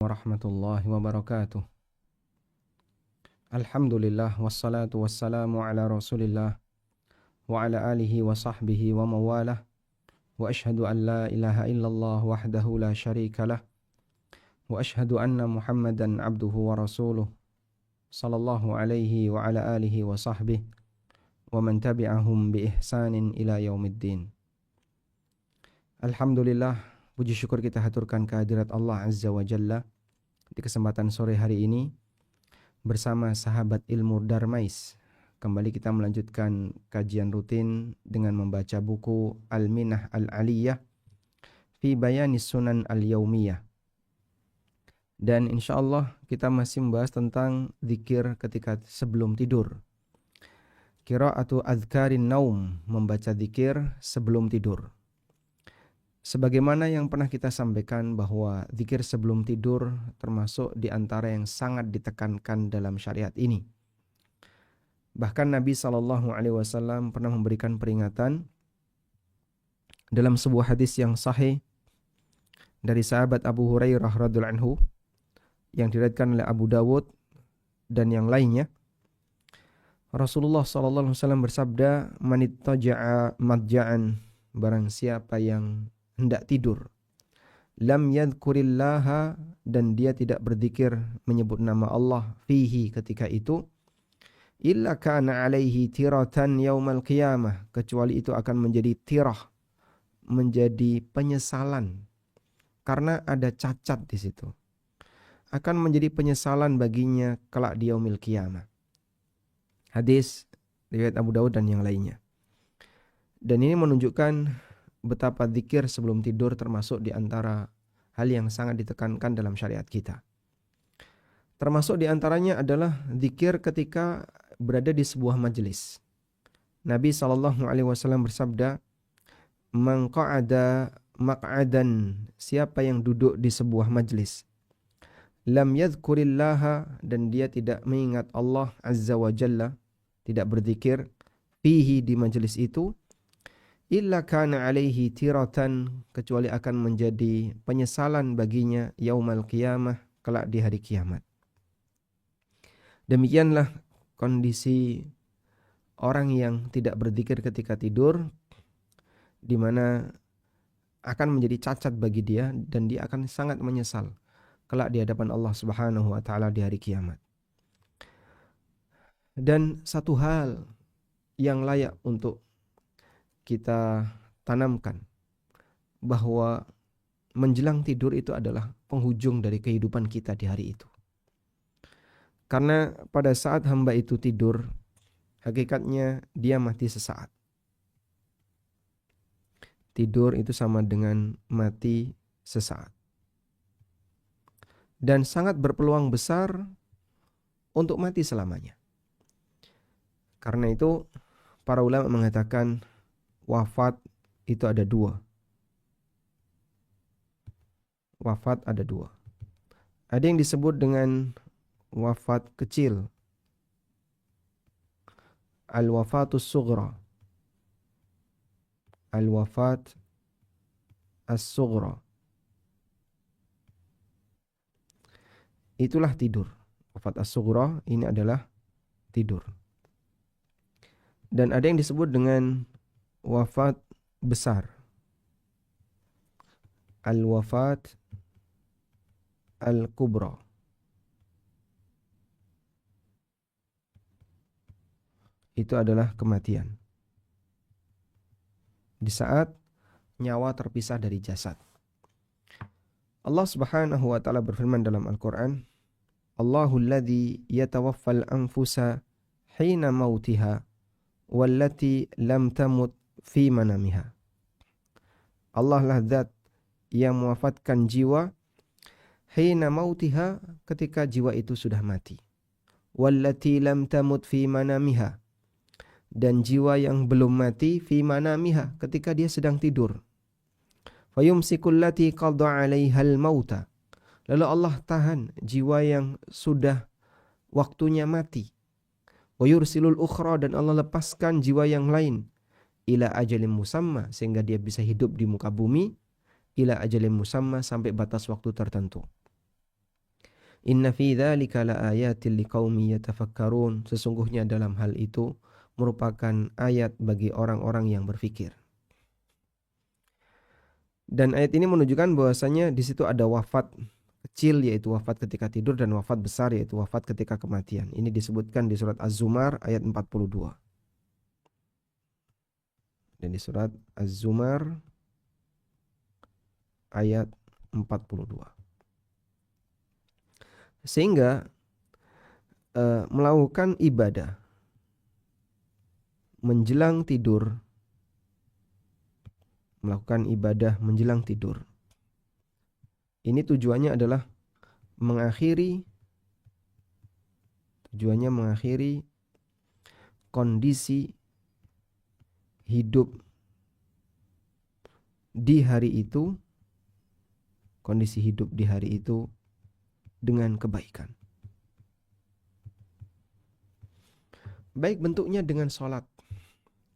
Warahmatullahi wabarakatuh. Alhamdulillah wassalatu wassalamu ala Rasulillah wa ala alihi wa sahbihi wa mawalah. Wa ashhadu an la ilaha illallah wahdahu la syarika lah. Wa ashhadu anna Muhammadan abduhu wa rasuluh sallallahu alaihi wa ala alihi wa sahbihi wa man tabi'ahum bi ihsanin ila yaumiddin. Alhamdulillah, puji syukur kita haturkan kehadirat Allah Azza wa Jalla di kesempatan sore hari ini bersama sahabat ilmu Darmais. Kembali kita melanjutkan kajian rutin dengan membaca buku Al-Minah Al-Aliyah fi Bayanis Sunan Al-Yaumiyah. Dan insyaallah kita masih membahas tentang zikir ketika sebelum tidur. Qira'atu adhkarin naum, membaca zikir sebelum tidur. Sebagaimana yang pernah kita sampaikan bahwa zikir sebelum tidur termasuk di antara yang sangat ditekankan dalam syariat ini. Bahkan Nabi SAW pernah memberikan peringatan dalam sebuah hadis yang sahih dari sahabat Abu Hurairah radhiyallahu anhu yang diriwayatkan oleh Abu Dawud dan yang lainnya. Rasulullah SAW bersabda, "Manittaja'a madja'an", barang siapa yang hendak tidur, lam yadhkurillaha, dan dia tidak berzikir menyebut nama Allah, fihi, ketika itu, illa kana alaihi tiratan yaumal qiyamah, kecuali itu akan menjadi tirah, menjadi penyesalan, karena ada cacat di situ. Akan menjadi penyesalan baginya kelak di yaumil qiyamah. Hadis riwayat Abu Dawud dan yang lainnya. Dan ini menunjukkan betapa zikir sebelum tidur termasuk di antara hal yang sangat ditekankan dalam syariat kita. Termasuk di antaranya adalah zikir ketika berada di sebuah majelis. Nabi SAW bersabda, "Man qa'ada maq'adan", siapa yang duduk di sebuah majelis, lam yadhkurillaha, dan dia tidak mengingat Allah Azza wa Jalla, tidak berzikir, fihi, di majelis itu, illa kana alaihi tiratan, kecuali akan menjadi penyesalan baginya yaumal qiyamah, kelak di hari kiamat. Demikianlah kondisi orang yang tidak berzikir ketika tidur, di mana akan menjadi cacat bagi dia dan dia akan sangat menyesal kelak di hadapan Allah Subhanahu wa taala di hari kiamat. Dan satu hal yang layak untuk kita tanamkan, bahwa menjelang tidur itu adalah penghujung dari kehidupan kita di hari itu. Karena pada saat hamba itu tidur, hakikatnya dia mati sesaat. Tidur itu sama dengan mati sesaat. Dan sangat berpeluang besar untuk mati selamanya. Karena itu para ulama mengatakan wafat itu ada dua. Wafat ada dua. Ada yang disebut dengan wafat kecil, al-wafatus sughra, al-wafat as-sughra. Itulah tidur. Wafat as-sughra ini adalah tidur. Dan ada yang disebut dengan wafat besar, al-wafat al-kubra. Itu adalah kematian di saat nyawa terpisah dari jasad. Allah Subhanahu wa taala berfirman dalam Al-Qur'an, Allahul ladzi yatawaffal anfusa hina mautiha wallati lam tamut fi manamiha. Allah lah zat yang mewafatkan jiwa hina mautiha, ketika jiwa itu sudah mati. Wallati lam tamut fi manamiha, dan jiwa yang belum mati fi manamiha, ketika dia sedang tidur. Fayumsikul lati qadha 'alaihal mauta, lalu Allah tahan jiwa yang sudah waktunya mati. Wa yursilul ukhra, dan Allah lepaskan jiwa yang lain, ila ajalin musamma, sehingga dia bisa hidup di muka bumi, ila ajalin musamma, sampai batas waktu tertentu. Inna fi dzalika laayatil liqaumin yatafakkarun. Sesungguhnya dalam hal itu merupakan ayat bagi orang-orang yang berfikir. Dan ayat ini menunjukkan bahwasanya di situ ada wafat kecil yaitu wafat ketika tidur dan wafat besar yaitu wafat ketika kematian. Ini disebutkan di surat Az-Zumar ayat 42. Dan di surat Az-Zumar ayat 42. Sehingga melakukan ibadah menjelang tidur, melakukan ibadah menjelang tidur, ini tujuannya adalah mengakhiri kondisi hidup di hari itu, dengan kebaikan. Baik bentuknya dengan sholat,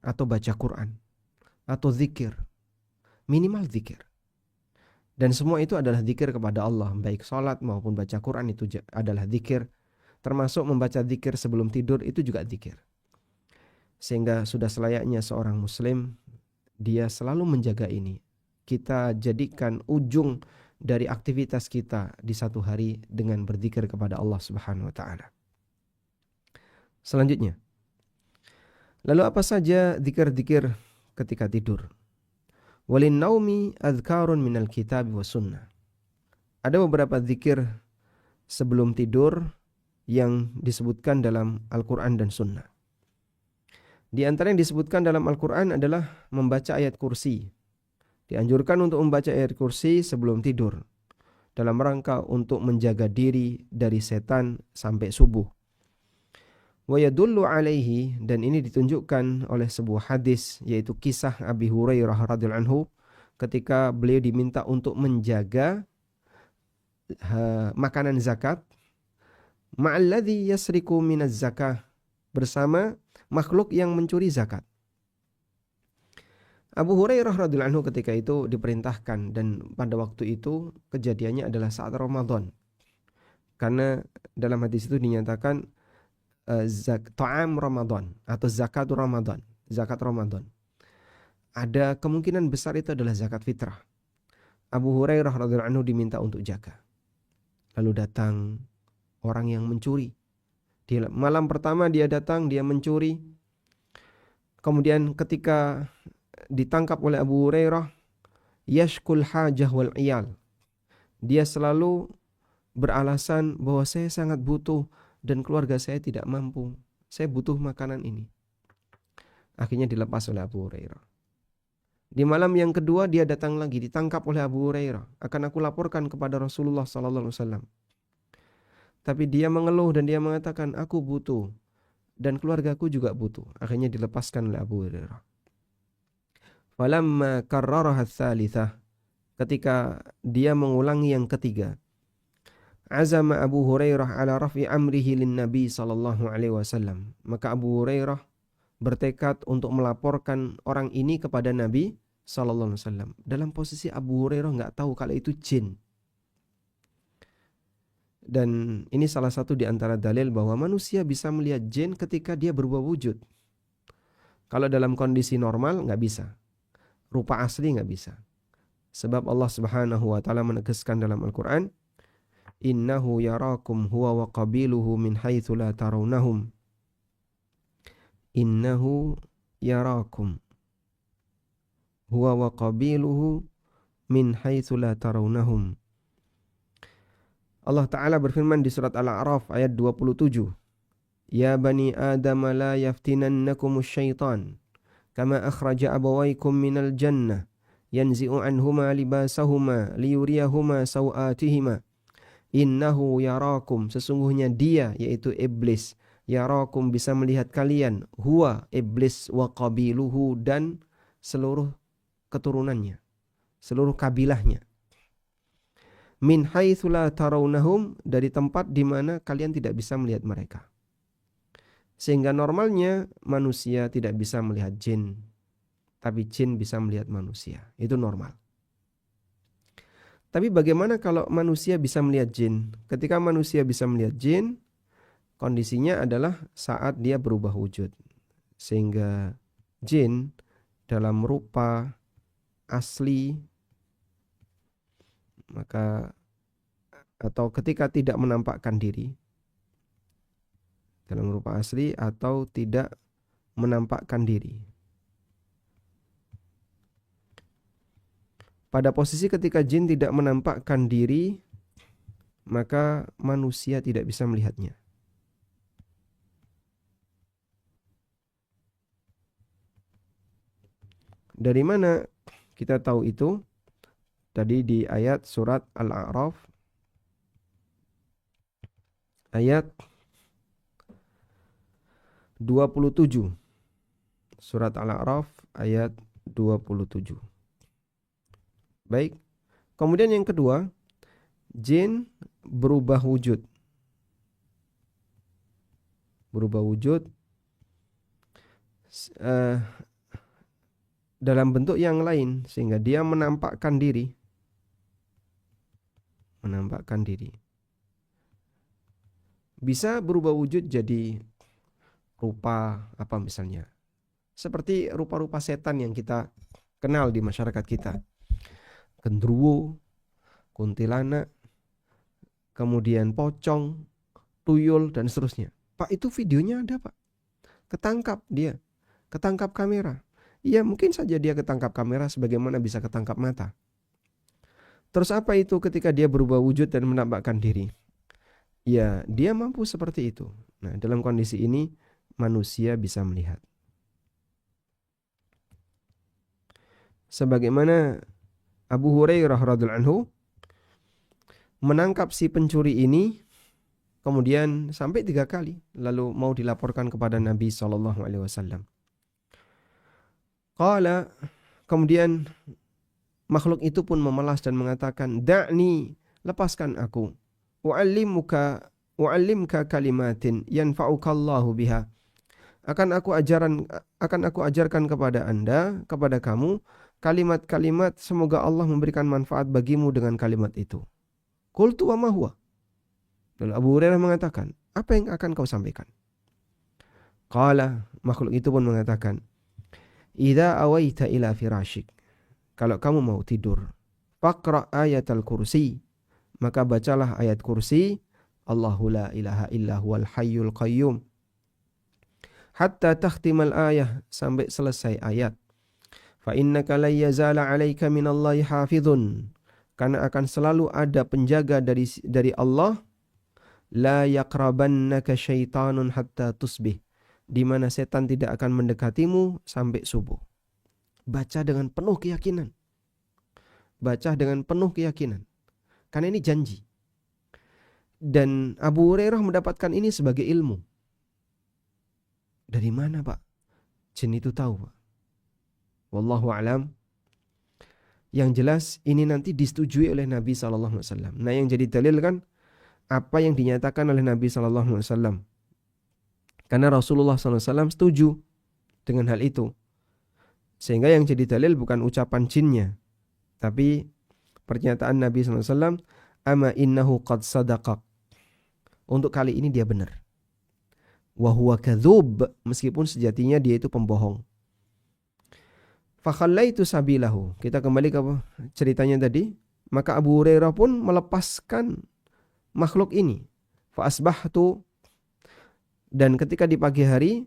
atau baca Quran, atau zikir, minimal zikir. Dan semua itu adalah zikir kepada Allah, baik sholat maupun baca Quran itu adalah zikir. Termasuk membaca zikir sebelum tidur itu juga zikir. Sehingga sudah selayaknya seorang muslim dia selalu menjaga ini. Kita jadikan ujung dari aktivitas kita di satu hari dengan berzikir kepada Allah Subhanahu wa taala. Selanjutnya, lalu apa saja zikir-zikir ketika tidur? Walin naumi adzkarun minal kitab wa sunnah. Ada beberapa zikir sebelum tidur yang disebutkan dalam Al-Quran dan Sunnah. Di antara yang disebutkan dalam Al-Quran adalah membaca ayat kursi. Dianjurkan untuk membaca ayat kursi sebelum tidur, dalam rangka untuk menjaga diri dari setan sampai subuh. Wa yadullu alaihi, dan ini ditunjukkan oleh sebuah hadis, yaitu kisah Abi Hurairah radhiyallahu anhu ketika beliau diminta untuk menjaga makanan zakat ma'alladzi yasriku minaz zakah, bersama makhluk yang mencuri zakat. Abu Hurairah radhiyallahu anhu ketika itu diperintahkan, dan pada waktu itu kejadiannya adalah saat Ramadan. Karena dalam hadis itu dinyatakan ta'am Ramadan atau zakat Ramadan. Ada kemungkinan besar itu adalah zakat fitrah. Abu Hurairah radhiyallahu anhu diminta untuk jaga. Lalu datang orang yang mencuri. Di malam pertama dia datang, dia mencuri. Kemudian ketika ditangkap oleh Abu Hurairah, yashkul hajah wal iyal. Dia selalu beralasan bahwa saya sangat butuh dan keluarga saya tidak mampu. Saya butuh makanan ini. Akhirnya dilepas oleh Abu Hurairah. Di malam yang kedua dia datang lagi, ditangkap oleh Abu Hurairah. Akan aku laporkan kepada Rasulullah sallallahu alaihi wasallam. Tapi dia mengeluh dan dia mengatakan, aku butuh dan keluargaku juga butuh. Akhirnya dilepaskan oleh Abu Hurairah. Falamma karraraha tsalitsah, ketika dia mengulangi yang ketiga, azama Abu Hurairah ala raf'i amrihi lin Nabi sallallahu alaihi wasallam. Maka Abu Hurairah bertekad untuk melaporkan orang ini kepada Nabi sallallahu alaihi wasallam. Dalam posisi Abu Hurairah enggak tahu kalau itu jin. Dan ini salah satu di antara dalil bahwa manusia bisa melihat jin ketika dia berubah wujud. Kalau dalam kondisi normal enggak bisa. Rupa asli enggak bisa. Sebab Allah Subhanahu wa taala menegaskan dalam Al-Qur'an, innahu yarakum huwa wa qabiluhu min haitsu la tarawnahum. Innahu yarakum huwa wa qabiluhu min haitsu la tarawnahum. Allah Ta'ala berfirman di surat Al-A'raf ayat 27, ya bani Adam la yaftinannakumus syaitan kama akhraja abawaykum minal jannah yanzi'u anhuma libasahuma liyuriyahuma sawatihima innahu yarakum, sesungguhnya dia yaitu iblis, yarakum bisa melihat kalian, huwa iblis, wa qabiluhu dan seluruh keturunannya, seluruh kabilahnya, min haitsu la tarawnahum, dari tempat di mana kalian tidak bisa melihat mereka. Sehingga normalnya manusia tidak bisa melihat jin, tapi jin bisa melihat manusia. Itu normal. Tapi bagaimana kalau manusia bisa melihat jin? Ketika manusia bisa melihat jin, kondisinya adalah saat dia berubah wujud. Sehingga jin dalam rupa asli, maka atau ketika tidak menampakkan diri dalam rupa asli atau tidak menampakkan diri. Pada posisi ketika jin tidak menampakkan diri, maka manusia tidak bisa melihatnya. Dari mana kita tahu itu? Tadi di ayat surat Al-A'raf ayat 27. Surat Al-A'raf ayat 27. Baik. Kemudian yang kedua, jin berubah wujud. Berubah wujud dalam bentuk yang lain sehingga dia menampakkan diri. Menampakkan diri. Bisa berubah wujud jadi rupa apa misalnya? Seperti rupa-rupa setan yang kita kenal di masyarakat kita. Gendruwo, kuntilanak, kemudian pocong, tuyul, dan seterusnya. Pak, itu videonya ada, Pak. Ketangkap dia. Ketangkap kamera. Iya, mungkin saja dia ketangkap kamera sebagaimana bisa ketangkap mata. Terus apa itu ketika dia berubah wujud dan menampakkan diri? Ya, dia mampu seperti itu. Nah, dalam kondisi ini manusia bisa melihat. Sebagaimana Abu Hurairah radhiyallahu anhu menangkap si pencuri ini, kemudian sampai 3 kali, lalu mau dilaporkan kepada Nabi SAW. Qala, kemudian makhluk itu pun memelas dan mengatakan, da'ni, lepaskan aku. U'allimka kalimatin yanfa'ukallahu biha. Akan aku ajarkan kepada Anda, kepada kamu, kalimat-kalimat semoga Allah memberikan manfaat bagimu dengan kalimat itu. Qultu wa ma huwa? Lalu Abu Hurairah mengatakan, apa yang akan kau sampaikan? Qala, makhluk itu pun mengatakan, idza awaita ila firashik. Kalau kamu mau tidur, faqra ayatal kursi. Maka bacalah ayat kursi, Allahu la ilaha illa huwal hayyul qayyum. Hatta takhtimal ayah, sampai selesai ayat. Fa innaka la yazala 'alaika minallahi hafizun. Karena akan selalu ada penjaga dari Allah. La yaqrabannaka syaitanun hatta tusbih. Di mana setan tidak akan mendekatimu sampai subuh. Baca dengan penuh keyakinan. Baca dengan penuh keyakinan. Karena ini janji. Dan Abu Hurairah mendapatkan ini sebagai ilmu. Dari mana, Pak? Jin itu tahu, Pak. Wallahu a'lam. Yang jelas ini nanti disetujui oleh Nabi SAW. Nah, yang jadi dalil kan apa yang dinyatakan oleh Nabi SAW. Karena Rasulullah SAW setuju dengan hal itu. Sehingga yang jadi dalil bukan ucapan jinnya, tapi pernyataan Nabi SAW, ama innahu qad sadaqaq. Untuk kali ini dia benar. Wa huwa kadzub, meskipun sejatinya dia itu pembohong. Fa khallaitu sabilahu. Kita kembali ke ceritanya tadi. Maka Abu Hurairah pun melepaskan makhluk ini. Fa asbahtu, dan ketika di pagi hari,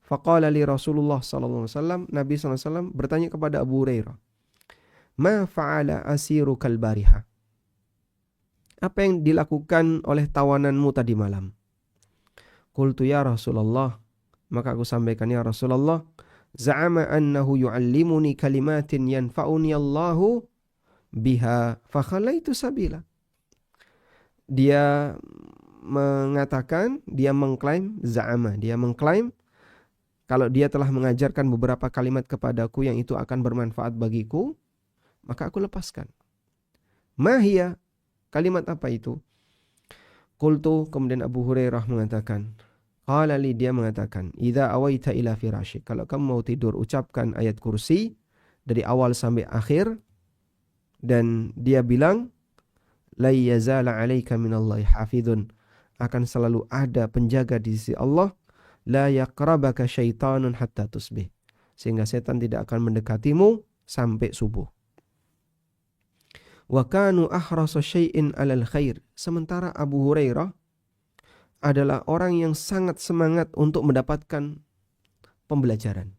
faqala li Rasulullah SAW, Nabi SAW bertanya kepada Abu Hurairah, ma fa'ala asiru kalbariha. Apa yang dilakukan oleh tawananmu tadi malam? Qultu ya Rasulullah, maka aku sampaikan, ya Rasulullah, za'ama annahu yu'allimuni kalimatin yanfa'uni Allahu biha fa khalaitu sabila. Dia mengatakan, dia mengklaim, za'ama, dia mengklaim kalau dia telah mengajarkan beberapa kalimat kepadaku yang itu akan bermanfaat bagiku, maka aku lepaskan. Mahia, kalimat apa itu? Qultu, kemudian Abu Hurairah mengatakan, qala li, dia mengatakan, idza awaita ila firasyik, kalau kamu mau tidur ucapkan ayat kursi dari awal sampai akhir. Dan dia bilang, la yazala 'alaika minallahi hafizun, akan selalu ada penjaga di sisi Allah, la yaqrabaka syaitanun hatta tusbih, sehingga setan tidak akan mendekatimu sampai subuh. Wa kanu ahrasa syai'in 'alal khair, sementara Abu Hurairah adalah orang yang sangat semangat untuk mendapatkan pembelajaran.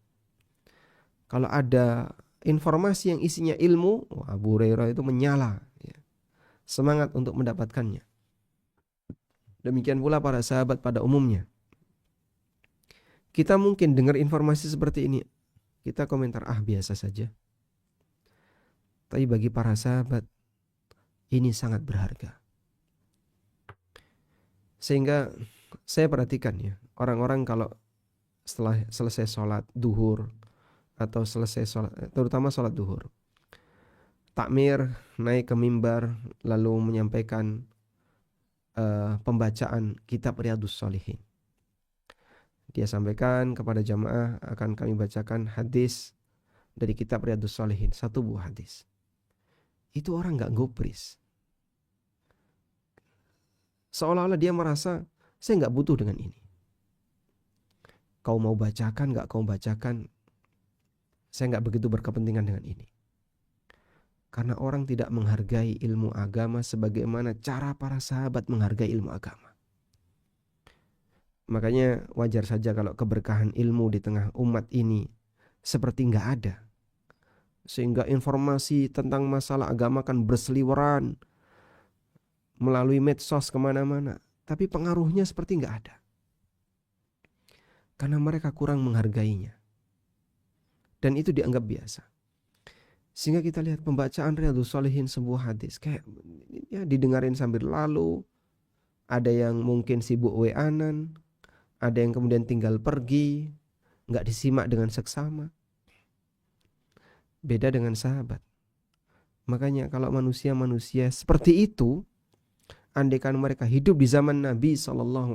Kalau ada informasi yang isinya ilmu, Abu Hurairah itu menyala, ya, semangat untuk mendapatkannya. Demikian pula para sahabat pada umumnya. Kita mungkin dengar informasi seperti ini, kita komentar, biasa saja. Tapi bagi para sahabat, ini sangat berharga. Sehingga saya perhatikan ya, orang-orang kalau setelah selesai sholat duhur, atau selesai sholat, terutama sholat duhur, takmir, naik ke mimbar, lalu menyampaikan pembacaan kitab Riyadhus Shalihin. Dia sampaikan kepada jamaah, akan kami bacakan hadis dari kitab Riyadhus Shalihin, satu buah hadis. Itu orang gak gubris, seolah-olah dia merasa, saya gak butuh dengan ini. Kau mau bacakan, gak kau bacakan, saya gak begitu berkepentingan dengan ini. Karena orang tidak menghargai ilmu agama sebagaimana cara para sahabat menghargai ilmu agama. Makanya wajar saja kalau keberkahan ilmu di tengah umat ini seperti nggak ada. Sehingga informasi tentang masalah agama kan berseliweran melalui medsos kemana-mana. Tapi pengaruhnya seperti nggak ada. Karena mereka kurang menghargainya. Dan itu dianggap biasa. Sehingga kita lihat pembacaan Riyadhus Shalihin sebuah hadis, kayak ya didengarin sambil lalu. Ada yang mungkin sibuk WA-an, ada yang kemudian tinggal pergi, nggak disimak dengan seksama. Beda dengan sahabat. Makanya kalau manusia-manusia seperti itu, andaikan mereka hidup di zaman Nabi SAW,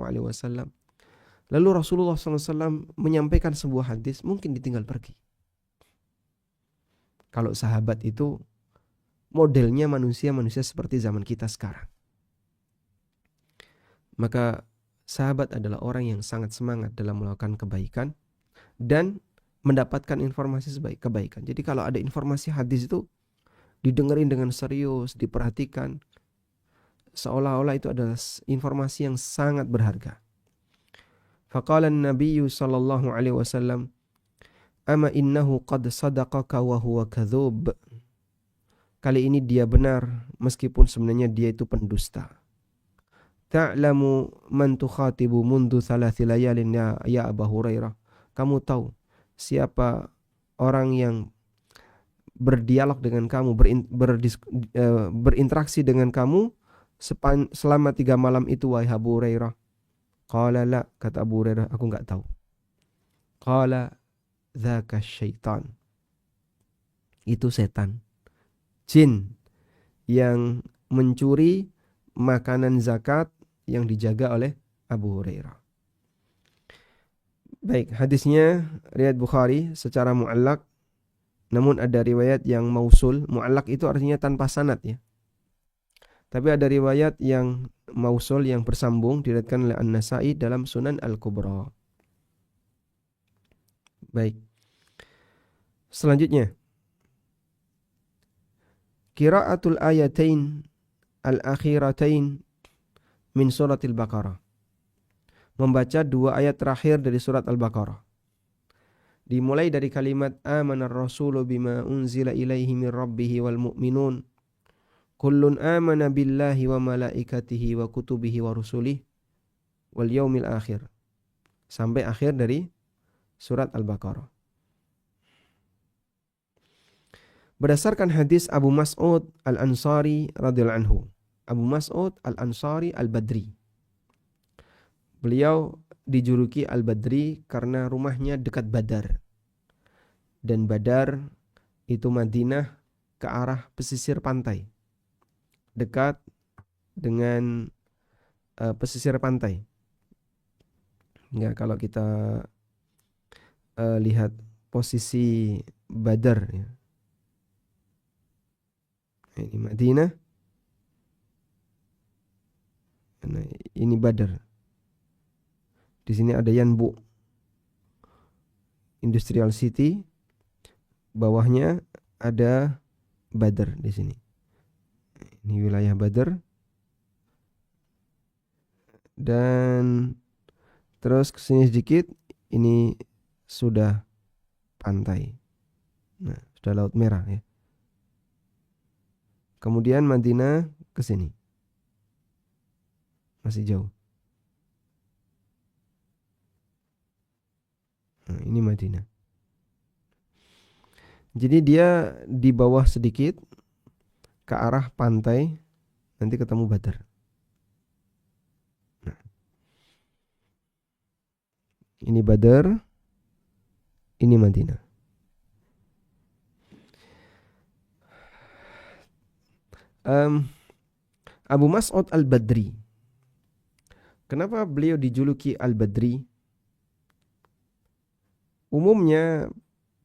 lalu Rasulullah SAW menyampaikan sebuah hadis, mungkin ditinggal pergi. Kalau sahabat itu modelnya manusia-manusia seperti zaman kita sekarang, maka sahabat adalah orang yang sangat semangat dalam melakukan kebaikan dan mendapatkan informasi sebaik kebaikan. Jadi kalau ada informasi hadis itu didengerin dengan serius, diperhatikan, seolah-olah itu adalah informasi yang sangat berharga. Faqala an-nabiy sallallahu alaihi wasallam, "Ama innahu qad sadaqaka wa huwa kadzub." Kali ini dia benar meskipun sebenarnya dia itu pendusta. Ta'lamu man tukhatibu mundu thalathi layalin ya Abu Hurairah. Kamu tahu siapa orang yang berdialog dengan kamu, berinteraksi dengan kamu selama 3 malam itu, wahai Abu Hurairah? Qala la, kata Abu Hurairah, aku enggak tahu. Qala dzaka syaitan, itu setan, jin yang mencuri makanan zakat yang dijaga oleh Abu Hurairah. Baik, hadisnya riwayat Bukhari secara mu'allaq, namun ada riwayat yang mausul. Mu'allaq itu artinya tanpa sanad ya. Tapi ada riwayat yang mausul yang bersambung diriwayatkan oleh An-Nasa'i dalam Sunan Al-Kubra. Baik. Selanjutnya, qiraatul ayatain al-akhiratain min suratil Baqarah. Membaca 2 ayat terakhir dari surat Al-Baqarah. Dimulai dari kalimat amanar rasulu bima unzila ilaihi min rabbihi wal mu'minun kullun amana billahi wa malaikatihi wa kutubihi wa rusulihi wal yaumil akhir, sampai akhir dari surat Al-Baqarah. Berdasarkan hadis Abu Mas'ud Al-Ansari radhiyallahu anhu, Abu Mas'ud Al-Ansari Al-Badri, beliau dijuluki Al-Badri karena rumahnya dekat Badar. Dan Badar itu Madinah ke arah pesisir pantai, dekat dengan pesisir pantai. Ya, kalau kita lihat posisi Badar ya, Ini Madinah. Nah, ini Badr. Di sini ada Yanbu, Industrial City. Bawahnya ada Badr di sini. Ini wilayah Badr. Dan terus ke sini sedikit, ini sudah pantai. Nah, sudah Laut Merah ya. Kemudian Madinah ke sini. Masih jauh. Nah, ini Madinah. Jadi dia di bawah sedikit ke arah pantai, nanti ketemu Badr. Nah, ini Badr, ini Madinah. Abu Mas'ud Al-Badri. Kenapa beliau dijuluki Al-Badri? Umumnya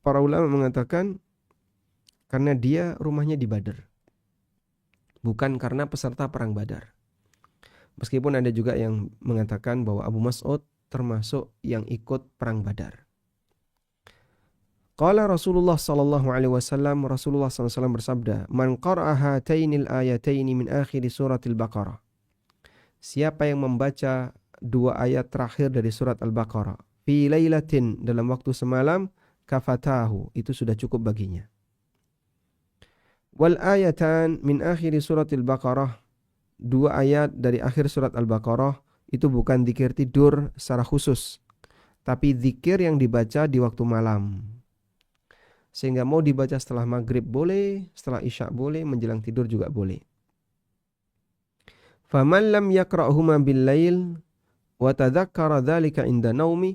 para ulama mengatakan karena dia rumahnya di Badr, bukan karena peserta perang Badar. Meskipun ada juga yang mengatakan bahwa Abu Mas'ud termasuk yang ikut perang Badar. Qala Rasulullah sallallahu alaihi wasallam, Rasulullah sallallahu alaihi wasallam bersabda, "Man qara'a hatainil ayataini min akhir suratil Baqarah." Siapa yang membaca dua ayat terakhir dari surat Al-Baqarah, fi lailatin, dalam waktu semalam, kafatahu, itu sudah cukup baginya. Wal ayatan min akhir suratil Baqarah, dua ayat dari akhir surat Al-Baqarah itu bukan zikir tidur secara khusus, tapi zikir yang dibaca di waktu malam. Sehingga mau dibaca setelah maghrib boleh, setelah isya boleh, menjelang tidur juga boleh. Faman lam yaqra'huma bil-lail wa tadzakkara dzalika inda naumi.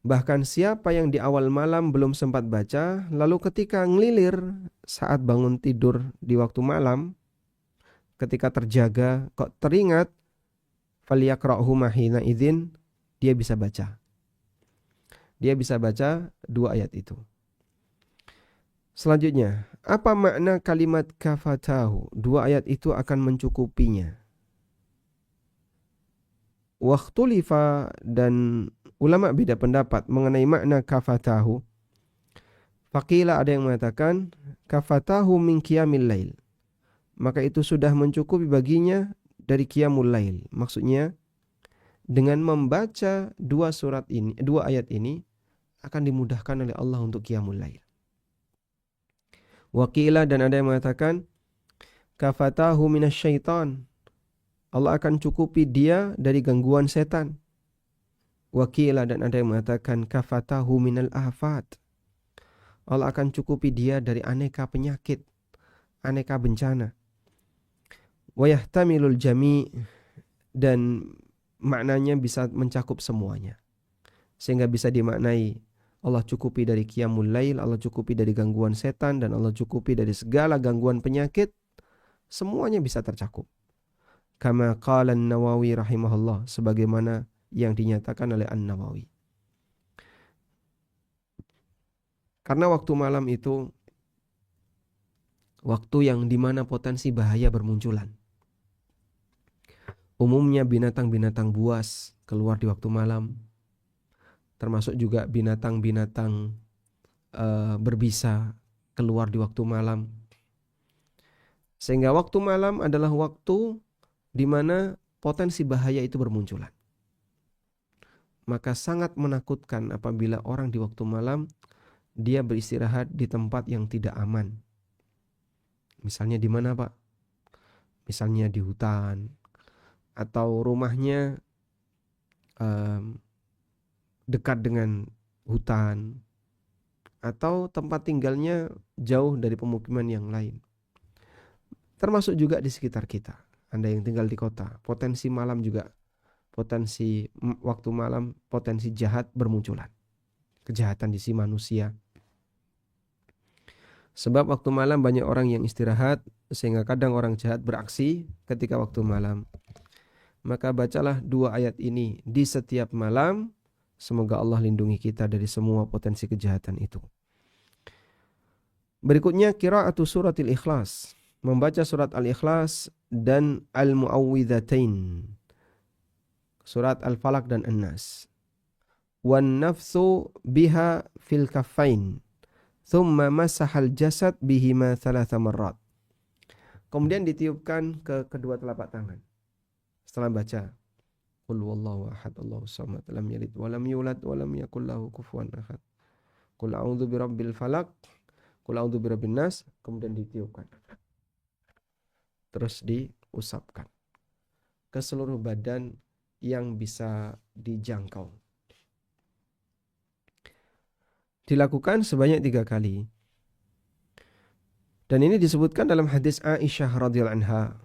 Bahkan siapa yang di awal malam belum sempat baca, lalu ketika ngelilir saat bangun tidur di waktu malam, ketika terjaga kok teringat, falyaqra'huma hina idzin, dia bisa baca. Dia bisa baca dua ayat itu. Selanjutnya, apa makna kalimat kafatahu? Dua ayat itu akan mencukupinya. Wakhtulifa, dan ulama beda pendapat mengenai makna kafatahu. Faqila, ada yang mengatakan kafatahu min qiyamil lail. Maka itu sudah mencukupi baginya dari qiyamul lail. Maksudnya dengan membaca dua ayat ini akan dimudahkan oleh Allah untuk qiyamul lail. Waqila, dan ada yang mengatakan kafatahu minasyaitan. Allah akan cukupi dia dari gangguan setan. Waqila, dan ada yang mengatakan kafatahu minal afat. Allah akan cukupi dia dari aneka penyakit, aneka bencana. Wa yahtamilul jami', dan maknanya bisa mencakup semuanya. Sehingga bisa dimaknai Allah cukupi dari qiyamul lail, Allah cukupi dari gangguan setan, dan Allah cukupi dari segala gangguan penyakit. Semuanya bisa tercakup. Kama qala An-Nawawi rahimahullah, sebagaimana yang dinyatakan oleh An-Nawawi. Karena waktu malam itu waktu yang dimana potensi bahaya bermunculan. Umumnya binatang-binatang buas keluar di waktu malam, termasuk juga binatang-binatang berbisa keluar di waktu malam. Sehingga waktu malam adalah waktu di mana potensi bahaya itu bermunculan. Maka sangat menakutkan apabila orang di waktu malam dia beristirahat di tempat yang tidak aman. Misalnya di mana, Pak? Misalnya di hutan, atau rumahnya dekat dengan hutan, atau tempat tinggalnya jauh dari pemukiman yang lain. Termasuk juga di sekitar kita. Anda yang tinggal di kota, potensi malam juga, potensi waktu malam, potensi jahat bermunculan. Kejahatan di si manusia. Sebab waktu malam banyak orang yang istirahat, sehingga kadang orang jahat beraksi ketika waktu malam. Maka bacalah dua ayat ini di setiap malam. Semoga Allah lindungi kita dari semua potensi kejahatan itu. Berikutnya qira'atu suratil Ikhlas. membaca surat Al-Ikhlas dan Al-Mu'awwidhatain, surat Al-Falaq dan An-Nas. Wan nafsu biha fil kaffain, thumma masahal jasad bihima 3 marrat. Kemudian ditiupkan ke kedua telapak tangan. Setelah baca Qul huwallahu ahad, Allahus samad, lam yalid wa lam yulad wa lam yakul lahu kufuwan ahad. Qul a'udzu birabbil falaq, qul a'udzu birabbin nas, kemudian ditiupkan. Terus diusapkan ke seluruh badan yang bisa dijangkau. Dilakukan sebanyak 3 kali. Dan ini disebutkan dalam hadis Aisyah radhiyallahu anha.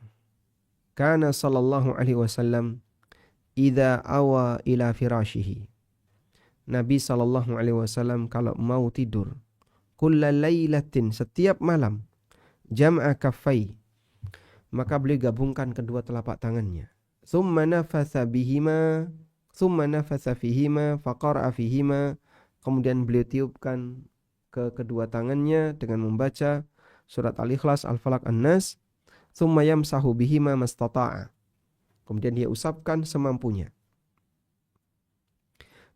Kana sallallahu alaihi wasallam idza awa ila firashihi. Nabi sallallahu alaihi wasallam kalau mau tidur, kulla lailatin, setiap malam, jam'a kaffai, maka beliau gabungkan kedua telapak tangannya. Thumma nafatha bihima, thumma nafatha fihima, faqara'a fihima. Kemudian beliau tiupkan ke kedua tangannya dengan membaca surat Al-Ikhlas, Al-Falaq, An-Nas. Thumma yamsahu bihima mastata'a. Kemudian dia usapkan semampunya.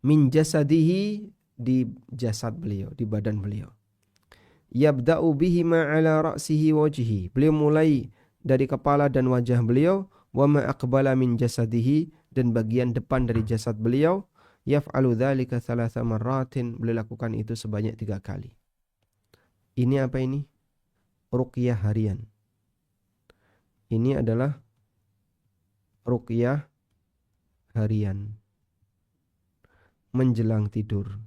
Min jasadihi, di jasad beliau, di badan beliau. Yabda'u bihima ala ra'sihi wajhi. Beliau mulai dari kepala dan wajah beliau. Wa ma aqbala min jasadihi, dan bagian depan dari jasad beliau. Yaf'alu dzalika 3 marratin. Beliau lakukan itu sebanyak 3 kali. Ini apa ini? Ruqyah harian. Ini adalah ruqyah harian menjelang tidur.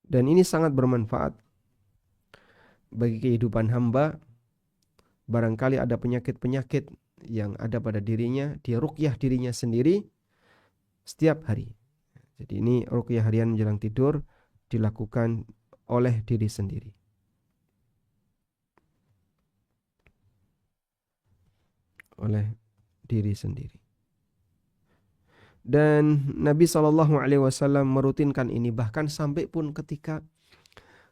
Dan ini sangat bermanfaat bagi kehidupan hamba. Barangkali ada penyakit-penyakit yang ada pada dirinya, dia ruqyah dirinya sendiri setiap hari. Jadi ini ruqyah harian menjelang tidur dilakukan oleh diri sendiri. Oleh diri sendiri. Dan Nabi SAW merutinkan ini, bahkan sampai pun ketika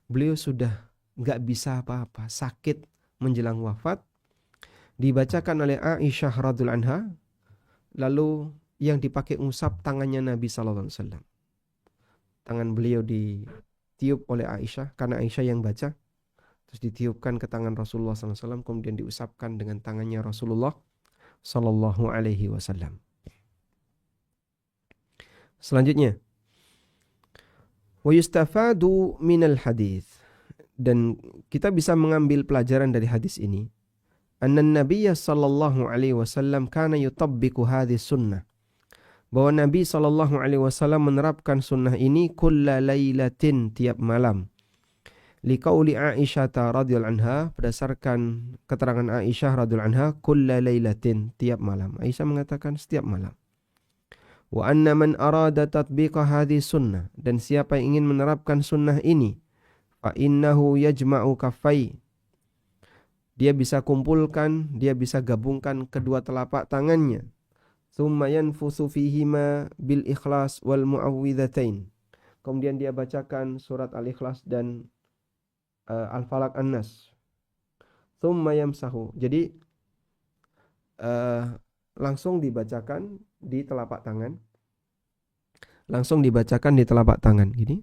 beliau sudah gak bisa apa-apa, sakit menjelang wafat, dibacakan oleh Aisyah radhiyallahu anha, lalu yang dipakai ngusap tangannya Nabi SAW. Tangan beliau ditiup oleh Aisyah, karena Aisyah yang baca, terus ditiupkan ke tangan Rasulullah SAW, kemudian diusapkan dengan tangannya Rasulullah SAW. Selanjutnya, wa yustafadu minal hadis, dan kita bisa mengambil pelajaran dari hadis ini, anna Nabiyya sallallahu alaihi wasallam kana yutabbiqu hadhihi sunnah, bahwa Nabi sallallahu alaihi wasallam menerapkan sunnah ini kulla lailatin, tiap malam. Liqauli Aisyah radhiyallahu anha, berdasarkan keterangan Aisyah radhiyallahu anha, kulla lailatin, tiap malam. Aisyah mengatakan setiap malam. Wa anna man arada tatbiqa hadhihi sunnah, dan siapa yang ingin menerapkan sunnah ini, fa innahu yajma'u kaffai, dia bisa kumpulkan, dia bisa gabungkan kedua telapak tangannya. Tsumma yanfusu fihima bil ikhlas wal mu'awwidhatain. Kemudian dia bacakan surat Al-Ikhlas dan Al-Falaq, An-Nas. Tsumma yamsahu. Jadi langsung dibacakan di telapak tangan. Langsung dibacakan di telapak tangan gini.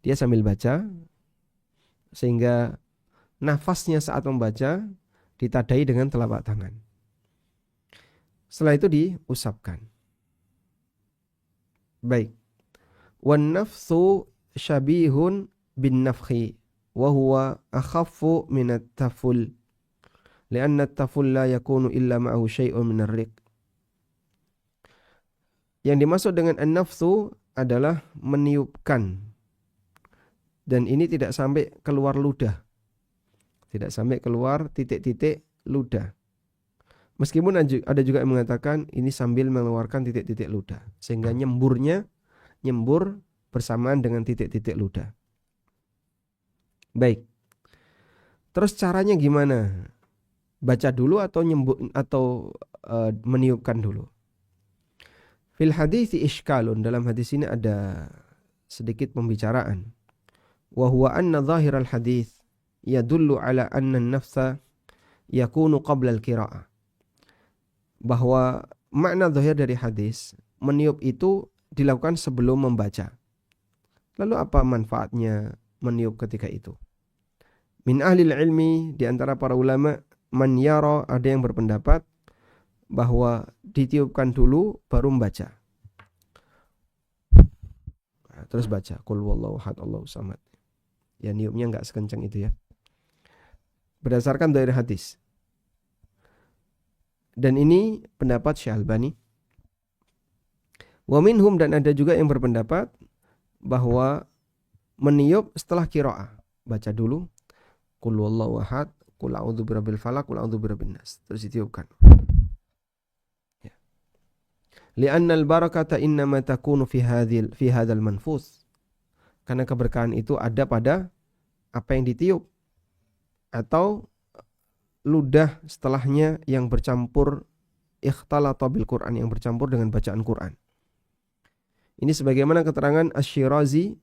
Dia sambil baca sehingga nafasnya saat membaca ditadai dengan telapak tangan. Setelah itu diusapkan. Baik. Wan nafsu syabihun bin nafhi wa huwa akhaffu min at-taful. Lianna at-taful la yakunu illa ma'ahu syai'un min ar-riq. Yang dimaksud dengan an-nafsu adalah meniupkan. Dan ini tidak sampai keluar ludah. Tidak sampai keluar titik-titik ludah. Meskipun ada juga yang mengatakan ini sambil mengeluarkan titik-titik ludah. Sehingga nyembur bersamaan dengan titik-titik ludah. Baik. Terus caranya gimana? Baca dulu atau meniupkan dulu? Fil hadithi ishkalun, dalam hadis ini ada sedikit pembicaraan. Wa huwa anna zahiral hadith, yadullu ala anna an-nafsa yakunu qabla al-qira'ah. Bahwa makna zahir dari hadis, meniup itu dilakukan sebelum membaca. Lalu apa manfaatnya meniup ketika itu? Min ahlil ilmi, di antara para ulama, man yara, ada yang berpendapat bahwa ditiupkan dulu baru membaca. Nah, terus baca qul huwallahu ahad Allahu samad. Ya, niupnya enggak sekencang itu ya. Berdasarkan dari hadis. Dan ini pendapat Syekh Albani. Wa minhum, dan ada juga yang berpendapat bahwa meniup setelah qiraah. Baca dulu qul huwallahu ahad, qul a'udzu birabbil falaq, qul a'udzu birabbin nas. Terus ditiupkan. Ya. Li'anna al-barakata innama takunu fi hadzal manfus. Karena keberkahan itu ada pada apa yang ditiup atau ludah setelahnya yang bercampur, ikhtalata bil Quran, yang bercampur dengan bacaan Quran. Ini sebagaimana keterangan Asy-Syirazi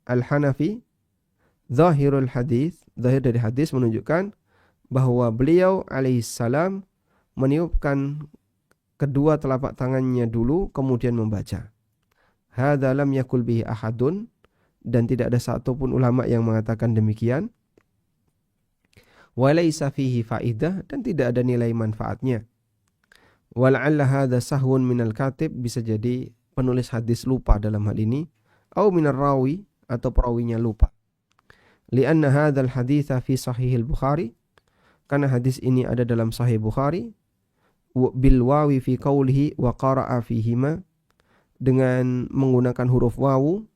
Al-Hanafi, zahirul hadis, zahir dari hadis menunjukkan bahwa beliau alaihissalam meniupkan kedua telapak tangannya dulu kemudian membaca. Hadza lam yakul bihi ahadun, dan tidak ada satupun ulama yang mengatakan demikian. Walaysa fihi faidah, dan tidak ada nilai manfaatnya. Wala'alla hadza sahwun minal katib, bisa jadi penulis hadis lupa dalam hal ini, au minar rawi, atau perawinya lupa. Lianna hadzal haditsa fi sahihil Bukhari, karena hadis ini ada dalam sahih Bukhari, bil wawi fi qawlihi wa qara'a fihima, dengan menggunakan huruf wawu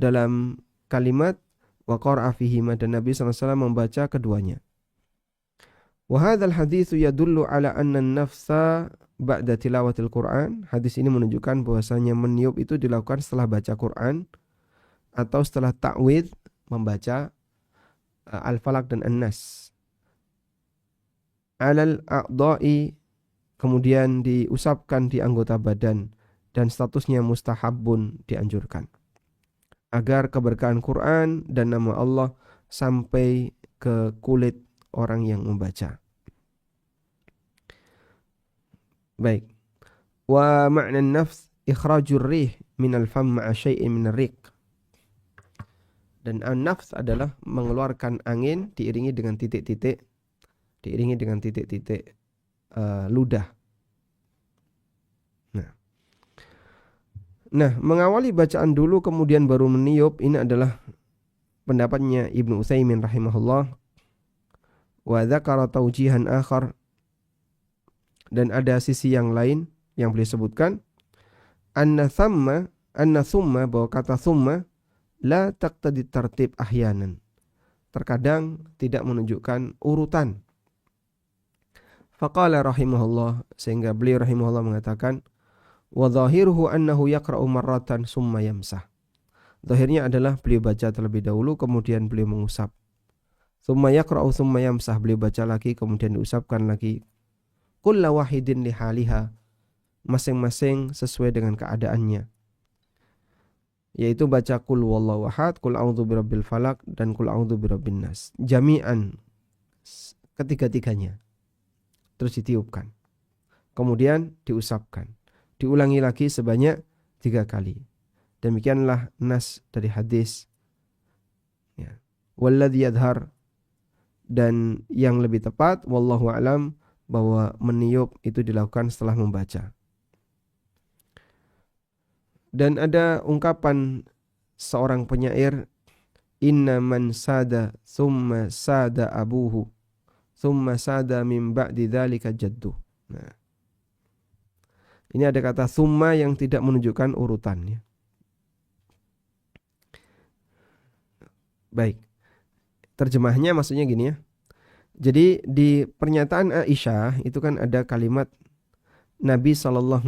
dalam kalimat wa qara'a fihima, dan Nabi SAW membaca keduanya. Wa hadzal haditsu yadullu ala anna an-nafsa ba'da tilawatil Quran. Hadis ini menunjukkan bahwasanya meniup itu dilakukan setelah baca Quran atau setelah ta'widz, membaca Al-Falaq dan An-Nas. Alal a'dha'i, kemudian diusapkan di anggota badan, dan statusnya mustahabun, dianjurkan, agar keberkahan Quran dan nama Allah sampai ke kulit orang yang membaca. Baik. Wa ma'na an-nafs ikhrajur rih min al-fam ma'a syai'in min ar-riq. Dan an-nafs adalah mengeluarkan angin diiringi dengan titik-titik, ludah. Nah, mengawali bacaan dulu kemudian baru meniup, ini adalah pendapatnya Ibnu Utsaimin rahimahullah. Wa dzakara taujihan akhar, dan ada sisi yang lain yang beliau sebutkan, anna thumma, bahwa kata thumma la taqtadi tartib ahyanan, terkadang tidak menunjukkan urutan. Faqala rahimahullah, sehingga beliau rahimahullah mengatakan, wa dhahiruhu annahu yaqra'u marratan summa yamsah. Zahirnya adalah beliau baca terlebih dahulu kemudian beliau mengusap. Summa yaqra'u summa yamsah, beliau baca lagi kemudian diusapkan lagi. Kullu wahidin li haliha, masing-masing sesuai dengan keadaannya. Yaitu baca qul huwallahu ahad, qul a'udzu birabbil falaq, dan qul a'udzu birabbin nas. Jami'an, ketiga-tiganya. Terus ditiupkan. Kemudian diusapkan. Diulangi lagi sebanyak 3 kali. Demikianlah nas dari hadis. Ya. Walladzi yadhhar, dan yang lebih tepat wallahu a'lam, bahwa meniup itu dilakukan setelah membaca. Dan ada ungkapan seorang penyair, inna man sada thumma sada abuhu thumma sada min ba'di dzalika jaddu. Nah, ini ada kata thumma yang tidak menunjukkan urutannya. Baik, terjemahnya maksudnya gini ya. Jadi di pernyataan Aisyah itu kan ada kalimat Nabi SAW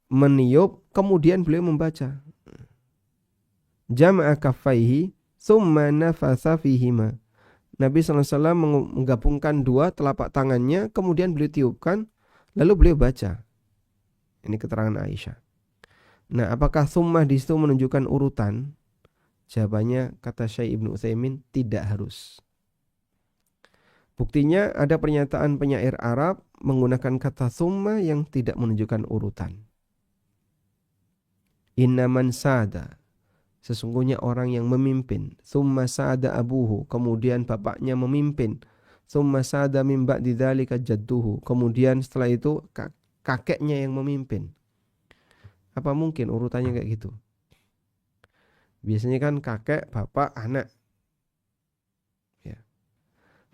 meniup kemudian beliau membaca. Jama'a kaffaihi thumma nafatha fihima. Nabi SAW menggabungkan 2 telapak tangannya kemudian beliau tiupkan lalu beliau baca. Ini keterangan Aisyah. Nah, apakah thumma di situ menunjukkan urutan Jawabannya, kata Syekh Ibnu Utsaimin, tidak harus. Buktinya ada pernyataan penyair Arab menggunakan kata thumma yang tidak menunjukkan urutan. Inna man sada, sesungguhnya orang yang memimpin. Thumma sada abuhu, kemudian bapaknya memimpin. Thumma sada min ba'di dzalika jadduhu, kemudian setelah itu kakeknya yang memimpin. Apa mungkin urutannya kayak gitu? Biasanya kan kakek, bapak, anak. Ya.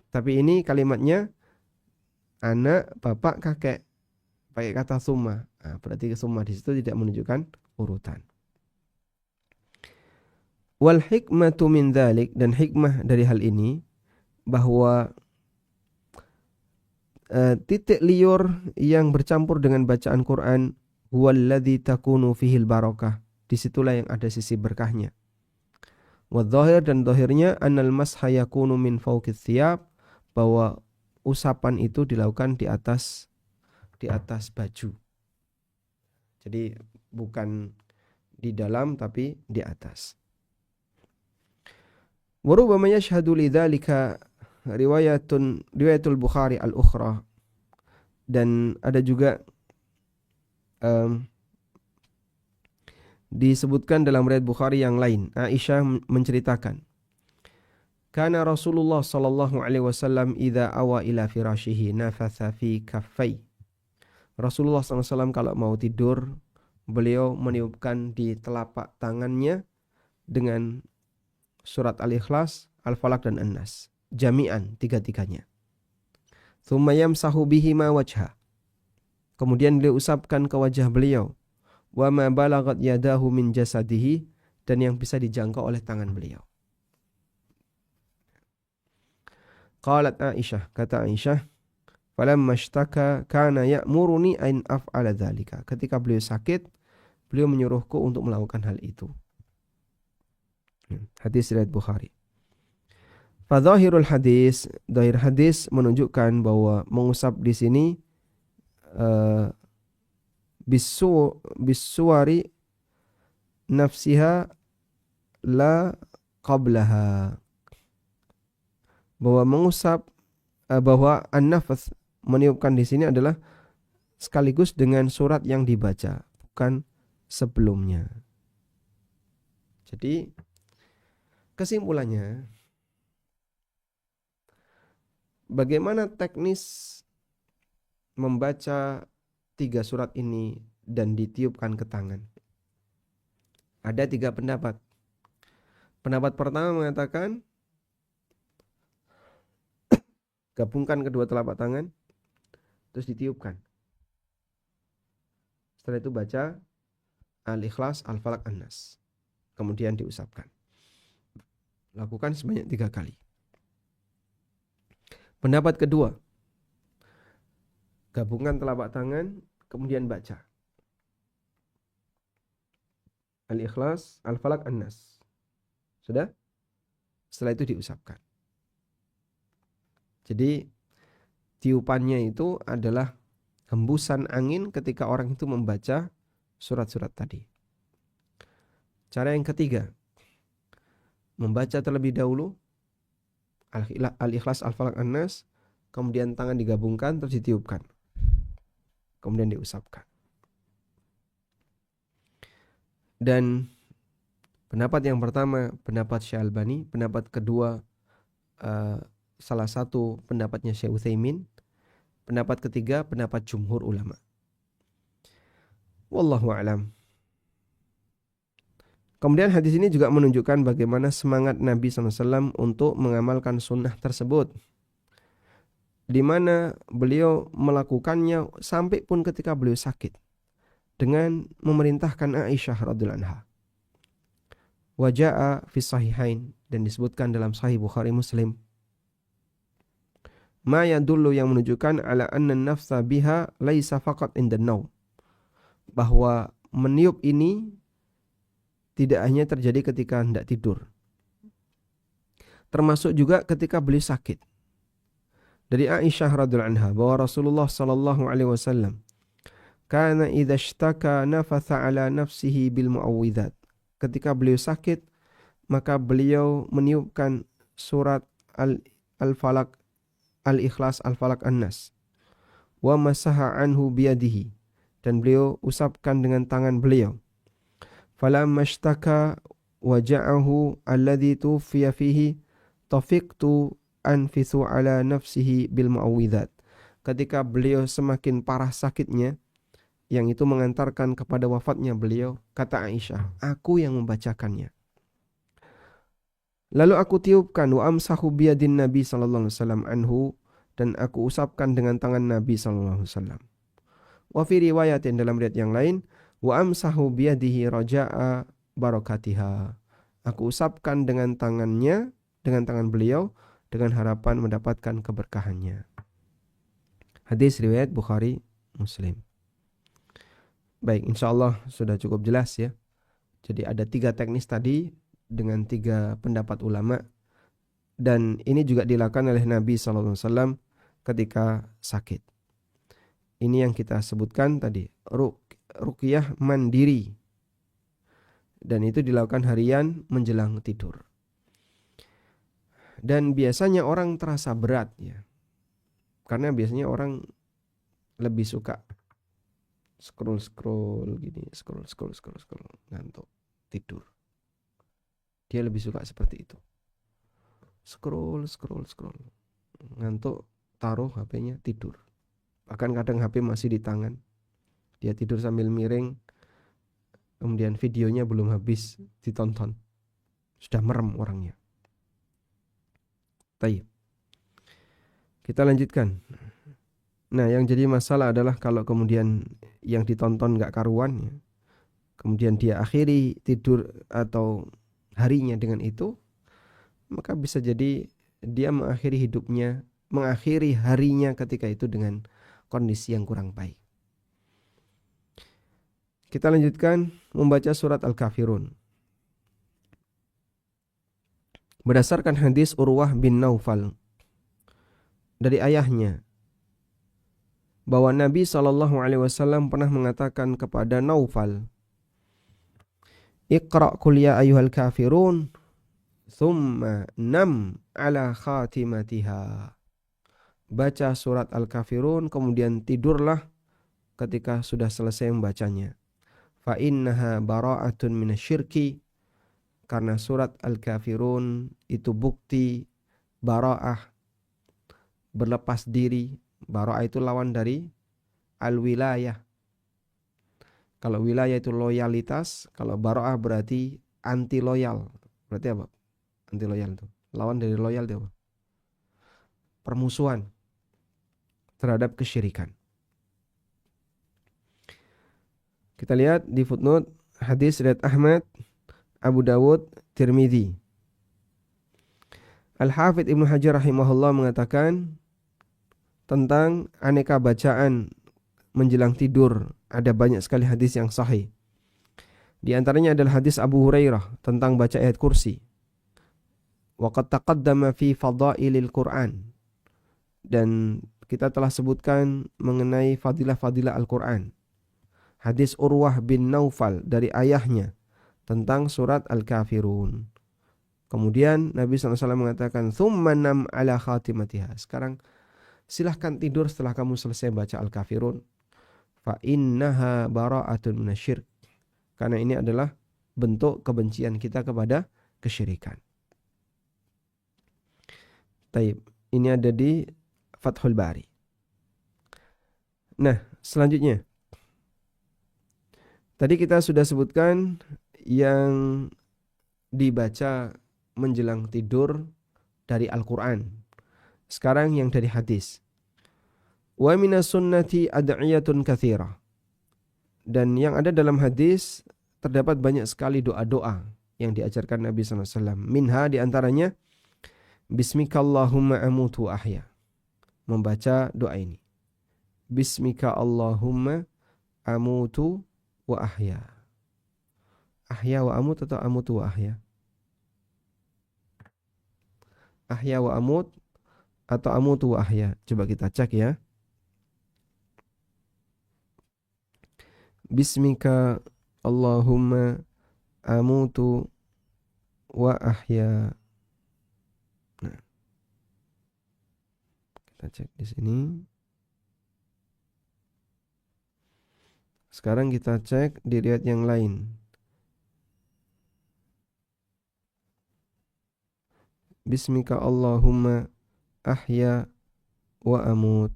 Tapi ini kalimatnya anak, bapak, kakek. Pakai kata summa. Nah, berarti summa di situ tidak menunjukkan urutan. Wal hikmatu min dzalik, dan hikmah dari hal ini bahwa titik liur yang bercampur dengan bacaan Quran, huwallazi takunu fihil barakah. Disitulah yang ada sisi berkahnya. Wadh-dhahir, dan dhahirnya annal masha yakunu min fawqith thiyab, bahwa usapan itu dilakukan di atas baju. Jadi bukan di dalam tapi di atas. Wa rubbama yashhadu lidzalika riwayatul Bukhari al-ukhra, dan ada juga disebutkan dalam riwayat Bukhari yang lain. Aisyah menceritakan, kana Rasulullah sallallahu alaihi wasallam idza awa ila firashihi nafatha fi kaffai. Rasulullah SAW kalau mau tidur, beliau meniupkan di telapak tangannya dengan surat Al-Ikhlas, Al-Falaq dan An-Nas, jami'an, tiga-tiganya. Tsumma yamsahu bihima wajha, kemudian beliau usapkan ke wajah beliau. Wa ma balagat yadahu min jasadihi, dan yang bisa dijangkau oleh tangan beliau. Qalat Aisyah, kata Aisyah, falamma ishtaka kana ya'muruni an af'ala dzalika. Ketika beliau sakit, beliau menyuruhku untuk melakukan hal itu. Hadis riwayat Bukhari. Fadhahirul hadis, dhahir hadis menunjukkan bahwa mengusap di sini bisuwari nafsiha la qablaha, bahwa mengusap bahwa an-nafas meniupkan di sini adalah sekaligus dengan surat yang dibaca, bukan sebelumnya. Jadi kesimpulannya, bagaimana teknis membaca 3 surat ini dan ditiupkan ke tangan? Ada 3 pendapat. Pendapat pertama mengatakan gabungkan kedua telapak tangan terus ditiupkan. Setelah itu baca Al-Ikhlas, Al-Falaq, An-Nas, kemudian diusapkan. Lakukan sebanyak 3 kali. Pendapat kedua, gabungkan telapak tangan, kemudian baca Al-Ikhlas, Al-Falaq, An-Nas. Sudah? Setelah itu diusapkan. Jadi tiupannya itu adalah hembusan angin ketika orang itu membaca surat-surat tadi. Cara yang ketiga, membaca terlebih dahulu Al-Ikhlas, Al-Falaq, An-Nas, kemudian tangan digabungkan terus ditiupkan, kemudian diusapkan. Dan pendapat yang pertama pendapat Syekh Albani, pendapat kedua salah satu pendapatnya Syekh Utsaimin, pendapat ketiga pendapat jumhur ulama. Wallahu a'lam. Kemudian hadis ini juga menunjukkan bagaimana semangat Nabi SAW untuk mengamalkan sunnah tersebut, di mana beliau melakukannya sampai pun ketika beliau sakit, dengan memerintahkan Aisyah radhiyallahu anha. Waja'a fi sahihain, dan disebutkan dalam Sahih Bukhari Muslim, ma yadullu, yang menunjukkan ala anna nafsa biha laisa faqat inda naum, bahwa meniup ini tidak hanya terjadi ketika hendak tidur, termasuk juga ketika beliau sakit. Dari Aisyah radhiyallahu anha bahwa Rasulullah sallallahu alaihi wasallam kana idza ishtaka nafatha ala nafsihi bil muawwidzat, ketika beliau sakit maka beliau meniupkan surat Al-Falaq, Al-Ikhlas, Al-Falaq, An-Nas. Wa masaha anhu biyadihi, dan beliau usapkan dengan tangan beliau. Falamma ishtaka waja'ahu alladhi tufiya fihi tafiqtu anfithu ala nafsihi bil mu'awwidhat. Ketika beliau semakin parah sakitnya, yang itu mengantarkan kepada wafatnya beliau, kata Aisyah, aku yang membacakannya. Lalu aku tiupkan wa amsahu biyadin Nabi sallallahu alaihi wasallam anhu, dan aku usapkan dengan tangan Nabi sallallahu alaihi wasallam. Wa fi riwayatin, dalam riwayat yang lain, wa amsahu biyadihi raja'a barakatiha. Aku usapkan dengan tangannya, dengan tangan beliau, dengan harapan mendapatkan keberkahannya. Hadis riwayat Bukhari, Muslim. Baik, insyaallah sudah cukup jelas ya. Jadi ada 3 teknis tadi dengan 3 pendapat ulama, dan ini juga dilakukan oleh Nabi SAW ketika sakit. Ini yang kita sebutkan tadi, ruqyah mandiri, dan itu dilakukan harian menjelang tidur. Dan biasanya orang terasa berat ya, karena biasanya orang lebih suka scroll gini, scroll ngantuk tidur. Dia lebih suka seperti itu. Scroll ngantuk, taruh HP-nya, tidur. Bahkan kadang HP masih di tangan, dia tidur sambil miring, kemudian videonya belum habis ditonton, sudah merem orangnya. Baik, kita lanjutkan. Nah, yang jadi masalah adalah kalau kemudian yang ditonton gak karuan ya, kemudian dia akhiri tidur atau harinya dengan itu, maka bisa jadi dia mengakhiri harinya ketika itu dengan kondisi yang kurang baik. Kita lanjutkan membaca surat Al-Kafirun. Berdasarkan hadis Urwah bin Naufal dari ayahnya, bahwa Nabi SAW pernah mengatakan kepada Naufal, Iqra' qul ya ayyuhal kafirun thumma nam ala khatimatiha. Baca surat Al-Kafirun, kemudian tidurlah ketika sudah selesai membacanya. Fa innaha bara'atun minasyirki, karena surat Al-Kafirun itu bukti bara'ah, berlepas diri. Bara'ah itu lawan dari al-wilayah. Kalau wilayah itu loyalitas, kalau bara'ah berarti anti loyal. Berarti apa? Anti loyal itu lawan dari loyal itu apa? Permusuhan terhadap kesyirikan. Kita lihat di footnote hadis riwayat Ahmad, Abu Dawud, Tirmidzi. Al-Hafidz Ibnu Hajar rahimahullah mengatakan tentang aneka bacaan menjelang tidur, ada banyak sekali hadis yang sahih. Di antaranya adalah hadis Abu Hurairah tentang baca ayat kursi. Wa qad taqaddama fi fadailil Qur'an. Dan kita telah sebutkan mengenai fadilah-fadilah Al-Qur'an. Hadis Urwah bin Naufal dari ayahnya tentang surat Al-Kafirun. Kemudian Nabi SAW mengatakan, "Tsumma nam ala khatimatiha." Sekarang silahkan tidur setelah kamu selesai baca Al-Kafirun. Fa innaha bara'atun minasyirk. Karena ini adalah bentuk kebencian kita kepada kesyirikan. Taib. Ini ada di Fathul Bari. Nah, selanjutnya. Tadi kita sudah sebutkan yang dibaca menjelang tidur dari Al-Quran. Sekarang yang dari hadis. Wa minas sunnati ad'iyatun katsira. Dan yang ada dalam hadis terdapat banyak sekali doa-doa yang diajarkan Nabi SAW. Minha, diantaranya Bismika Allahumma amutu wa ahya. Membaca doa ini. Bismika Allahumma amutu wa ahya. Ahya wa amut atau amutu wa ahya? Ahya wa amut atau amutu wa ahya? Coba kita cek ya. Bismika Allahumma amutu wa ahya. Nah, kita cek di sini. Sekarang kita cek di riwayat yang lain. Bismika Allahumma ahya wa amut.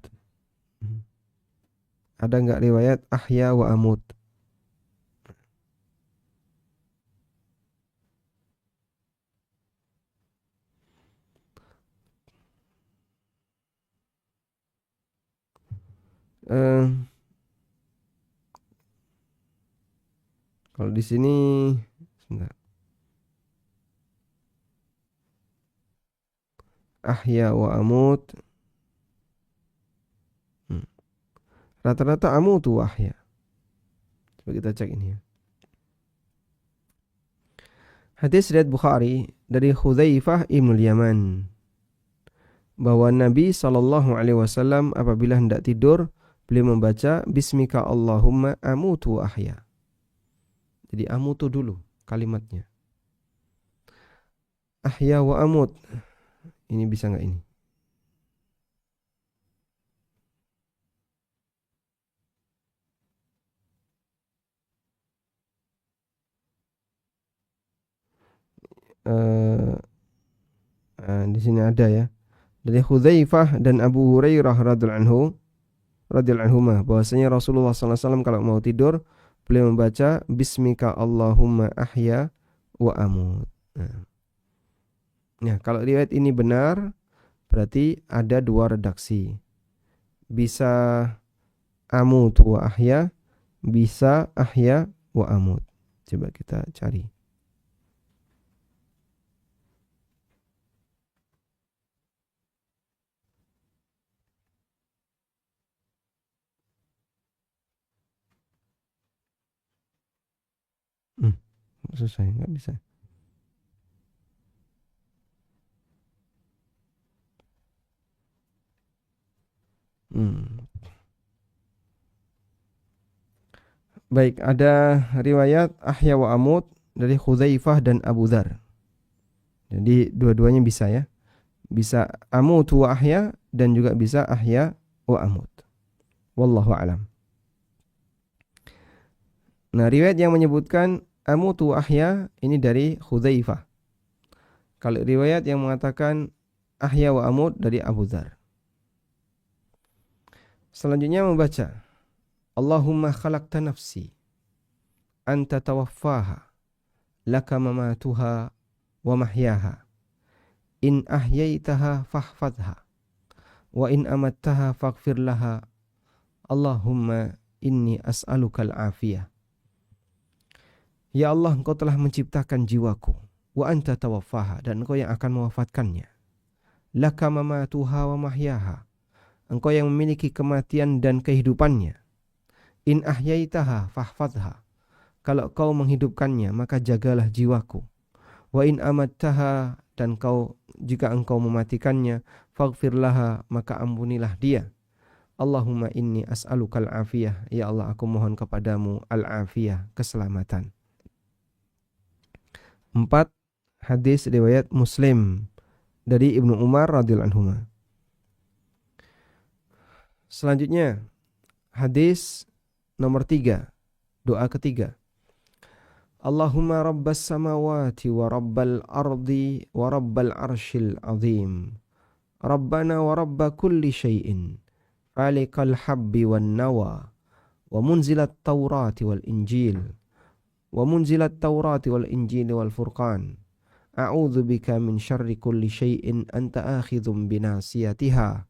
Ada nggak riwayat ahya wa amut? Kalau di sini sebentar. Ahya wa amut. Rata-rata amutu wa ahya. Coba kita cek ini ya. Hadis riwayat Bukhari dari Hudzaifah ibn Yaman bahwa Nabi SAW apabila hendak tidur beliau membaca Bismika Allahumma amutu wa ahya. Jadi amutu dulu kalimatnya. Ahya wa amut. Ini bisa nggak ini? Di sini ada ya. Dari Hudzaifah dan Abu Hurairah radhiyallahu anhuma bahwasanya Rasulullah SAW kalau mau tidur beliau membaca Bismika Allahumma ahya wa amut. Nah, kalau riwayat ini benar berarti ada dua redaksi. Bisa amut wa ahya, bisa ahya wa amut. Coba kita cari. Susah, nggak bisa. Baik, ada riwayat ahya wa amut dari Hudzaifah dan Abu Dzar. Jadi dua-duanya bisa ya. Bisa amut wa ahya dan juga bisa ahya wa amut. Wallahu alam. Nah, riwayat yang menyebutkan amut wa ahya ini dari Hudzaifah. Kalau riwayat yang mengatakan ahya wa amut dari Abu Dzar. Selanjutnya membaca Allahumma khalaqta nafsi anta tawaffaha laka mamatuha wa mahyaha in ahyaitaha fahfadha wa in amattaha faghfir laha Allahumma inni as'alukal afiyah. Ya Allah, engkau telah menciptakan jiwaku, wa anta tawaffaha, dan engkau yang akan mewafatkannya. Laka mamatuha wa mahyaha, engkau yang memiliki kematian dan kehidupannya. In ahyaitaha fahfadha, kalau kau menghidupkannya maka jagalah jiwaku. Wa in amattaha, dan jika engkau mematikannya, faghfir laha, maka ampunilah dia. Allahumma inni as'alukal afiyah, ya Allah aku mohon kepadamu al-afiyah, keselamatan. 4. Hadis riwayat Muslim dari Ibnu Umar radhiyallahu anhu. Selanjutnya hadis nomor 3, doa ketiga. Allahumma rabbas samawati wa rabbal ardi wa rabbal arshil azim. Rabbana wa rabba kulli syai'in. Falikal habbi wan nawa. Wa munzilat taurati wal injil. Wa munzilat taurati wal injil wal furqan. A'udzu bika min syarri kulli syai'in anta akhidhum binasiyatiha.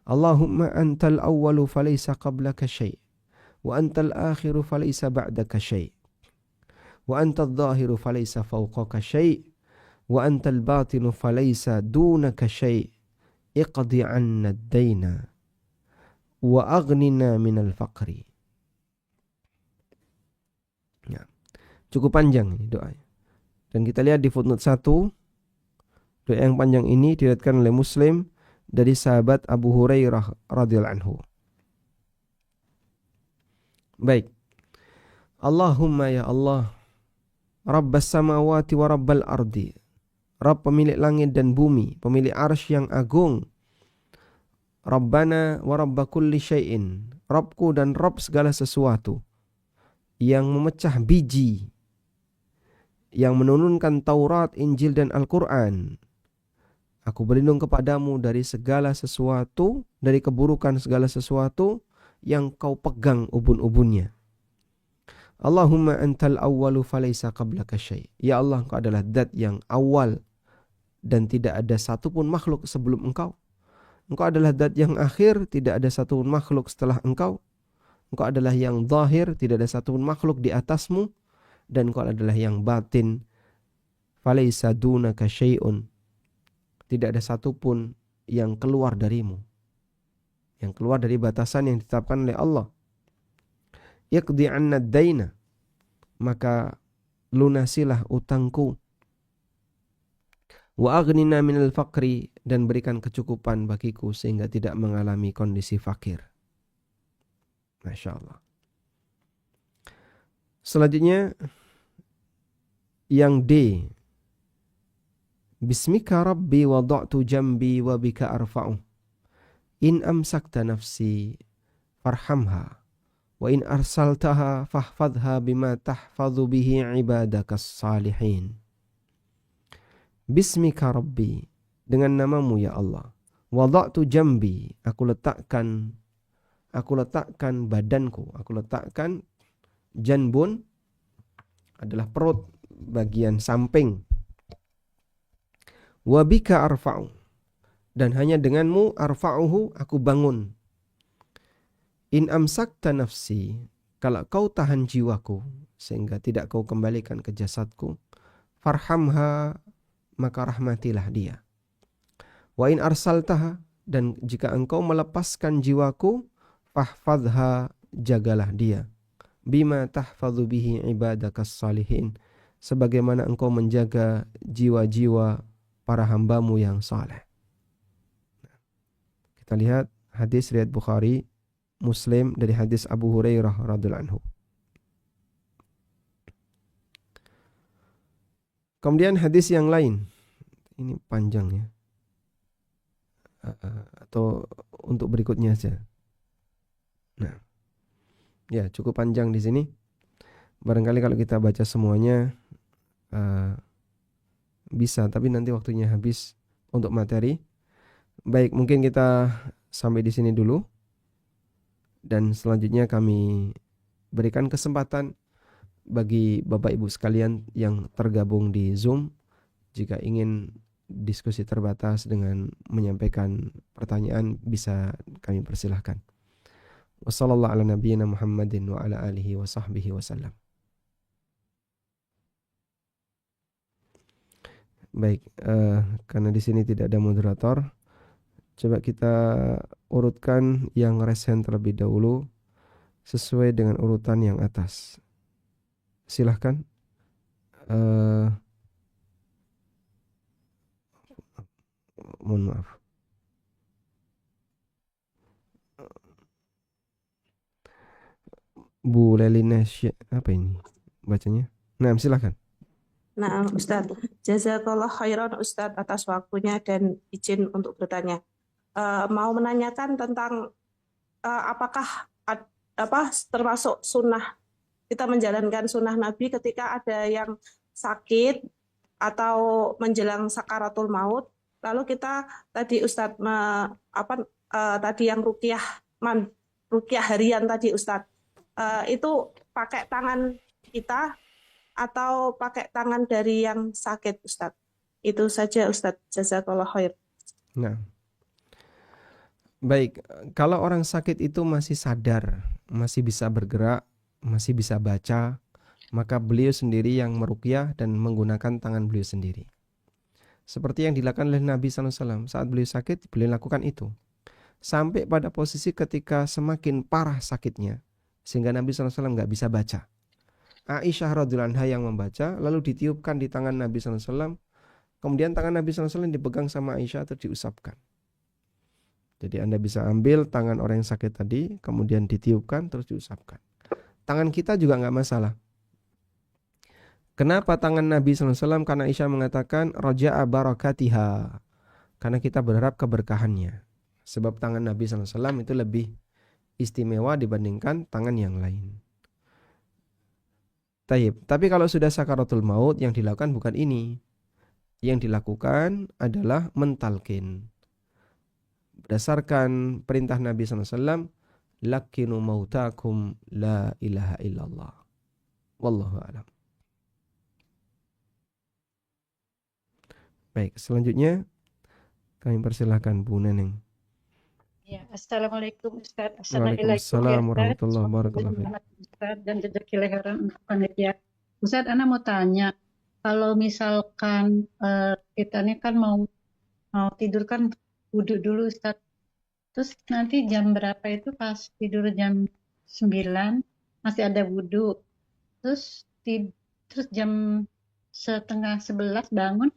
Allahumma antal awwalu falaysa qablaka syai'. Wa antal akhiru falaysa ba'daka syai'. Wa antal zahiru falaysa fawqaka syai'. Wa antal batinu falaysa dunaka syai'. Iqdi 'anna ad-daina wa aghnina minal faqri. Ya. Cukup panjang ini doanya. Dan kita lihat di footnote 1, doa yang panjang ini diriwayatkan oleh Muslim dari sahabat Abu Hurairah radhiyallahu anhu. Baik. Allahumma ya Allah, Rabbas samawati wa rabbal ardi. Rabb pemilik langit dan bumi, pemilik arsy yang agung. Rabbana wa rabba kulli syai'in. Rabbku dan Rabb segala sesuatu. Yang memecah biji, yang menurunkan Taurat, Injil dan Al-Quran. Aku berlindung kepadamu dari segala sesuatu, dari keburukan segala sesuatu yang kau pegang ubun-ubunnya. Allahumma antal awwalu falaysa qablaka syai'. Ya Allah, engkau adalah zat yang awal dan tidak ada satupun makhluk sebelum engkau. Engkau adalah zat yang akhir, tidak ada satupun makhluk setelah engkau. Engkau adalah yang zahir, tidak ada satupun makhluk di atasmu. Dan engkau adalah yang batin. Falaysa dunaka syai'un. Tidak ada satupun yang keluar darimu, yang keluar dari batasan yang ditetapkan oleh Allah. Iqdi anna ad-daina, maka lunasilah utangku. Wa aghnina minal faqri, dan berikan kecukupan bagiku sehingga tidak mengalami kondisi fakir. Masya Allah. Selanjutnya yang D. Bismika rabbi wada'tu jambi wa bika arfa'u. In amsakta nafsi farhamha. Wa in arsaltaha fahfadha bima tahfadhu bihi ibadakas salihin. Bismika rabbi, dengan namamu ya Allah. Wada'tu jambi, aku letakkan badanku, aku letakkan janbun adalah perut bagian samping. Wabika arfa'u, dan hanya denganmu arfa'uhu, aku bangun. In amsakta nafsi, kalau kau tahan jiwaku sehingga tidak kau kembalikan ke jasadku, farhamha, maka rahmatilah dia. Wa in arsaltaha, dan jika engkau melepaskan jiwaku, fahfadha, jagalah dia. Bima tahfadhu bihi ibadakas salihin, sebagaimana engkau menjaga jiwa-jiwa para hambamu yang saleh. Kita lihat hadis riwayat Bukhari, Muslim dari hadis Abu Hurairah radhiyallahu anhu. Kemudian hadis yang lain, ini panjang ya, atau untuk berikutnya saja. Nah, ya cukup panjang di sini. Barangkali kalau kita baca semuanya bisa, tapi nanti waktunya habis untuk materi. Baik, mungkin kita sampai di sini dulu. Dan selanjutnya kami berikan kesempatan bagi Bapak Ibu sekalian yang tergabung di Zoom, jika ingin diskusi terbatas dengan menyampaikan pertanyaan, bisa kami persilahkan. Wassallallahu ala nabiyyina Muhammadin wa ala alihi wa sahbihi wasallam. Baik, karena di sini tidak ada moderator, coba kita urutkan yang resen terlebih dahulu sesuai dengan urutan yang atas. Silahkan. Mohon maaf. Bu Lelina, apa ini bacanya? Nah, silahkan. Nah, Ustadz, jazakallah khairan Ustadz atas waktunya dan izin untuk bertanya. Mau menanyakan tentang apakah termasuk sunnah, kita menjalankan sunnah Nabi ketika ada yang sakit atau menjelang sakaratul maut, lalu kita tadi Ustadz tadi yang ruqyah harian tadi Ustadz, itu pakai tangan kita atau pakai tangan dari yang sakit Ustadz? Itu saja Ustadz, jazakallah khair. Nah, baik, kalau orang sakit itu masih sadar, masih bisa bergerak, masih bisa baca, maka beliau sendiri yang meruqyah dan menggunakan tangan beliau sendiri. Seperti yang dilakukan oleh Nabi SAW saat beliau sakit, beliau lakukan itu. Sampai pada posisi ketika semakin parah sakitnya, sehingga Nabi SAW nggak bisa baca. Aisyah radhiyallahu anha yang membaca, lalu ditiupkan di tangan Nabi SAW. Kemudian tangan Nabi SAW dipegang sama Aisyah atau diusapkan. Jadi Anda bisa ambil tangan orang yang sakit tadi, kemudian ditiupkan, terus diusapkan. Tangan kita juga nggak masalah. Kenapa tangan Nabi SAW? Karena Aisyah mengatakan raja'a barakatiha. Karena kita berharap keberkahannya. Sebab tangan Nabi SAW itu lebih istimewa dibandingkan tangan yang lain. Taib. Tapi kalau sudah sakaratul maut, yang dilakukan bukan ini. Yang dilakukan adalah mentalkin. Berdasarkan perintah Nabi SAW, lakinu mautakum la ilaha illallah. Wallahu a'lam. Baik, selanjutnya kami persilahkan Bu Neneng. Ya, Assalamualaikum Ustaz. Waalaikumsalam warahmatullahi wabarakatuh. Ustaz dan rezeki leheran untuk panitia. Ustaz, Ana mau tanya, kalau misalkan kita ini kan mau tidur kan wudhu dulu Ustaz. Terus nanti jam berapa itu pas tidur jam 9 masih ada wudhu. Terus terus jam setengah 11 bangun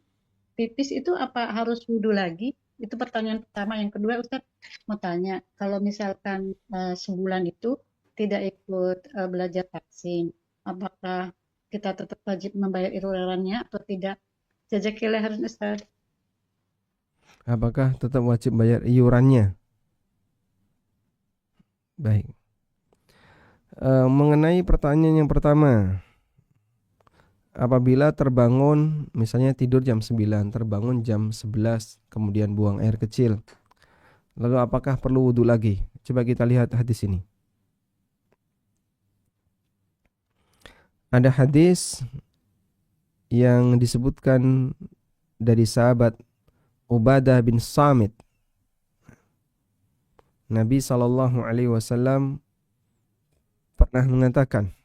pipis itu apa harus wudhu lagi? Itu pertanyaan pertama. Yang kedua, Ustaz mau tanya, kalau misalkan sebulan itu tidak ikut belajar vaksin, apakah kita tetap wajib membayar iurannya atau tidak? Jazakillah khairan, Ustaz. Apakah tetap wajib bayar iurannya? Baik. Mengenai pertanyaan yang pertama, apabila terbangun, misalnya tidur jam 9, terbangun jam 11, kemudian buang air kecil, lalu apakah perlu wudhu lagi? Coba kita lihat hadis ini. Ada hadis yang disebutkan dari sahabat Ubadah bin Samit. Nabi SAW pernah mengatakan,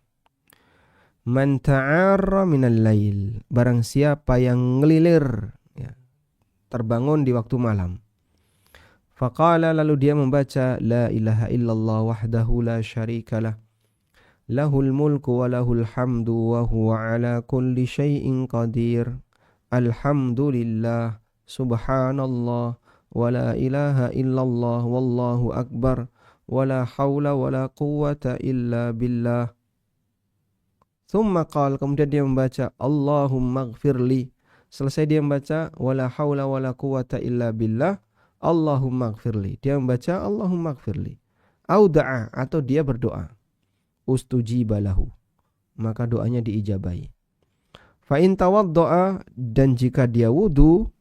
man ta'arra minal lail, barang siapa yang ngelilir, ya, terbangun di waktu malam. Faqala, lalu dia membaca la ilaha illallah wahdahu la syarikalah, lahul mulku wa lahul hamdu wa huwa ala kulli syai'in qadir, alhamdulillah, subhanallah, wa la ilaha illallah, wallahu akbar, wa la hawla wa la quwwata illa billah. Thumma qala, kemudian dia membaca Allahumma gfirli. Selesai dia membaca wala haula wala quwata illa billah, Allahumma gfirli. Dia membaca Allahumma gfirli. Au da'a, atau dia berdoa. Ustujiba lahu, maka doanya diijabahi. Fa in tawaddo'a, dan jika dia wudu,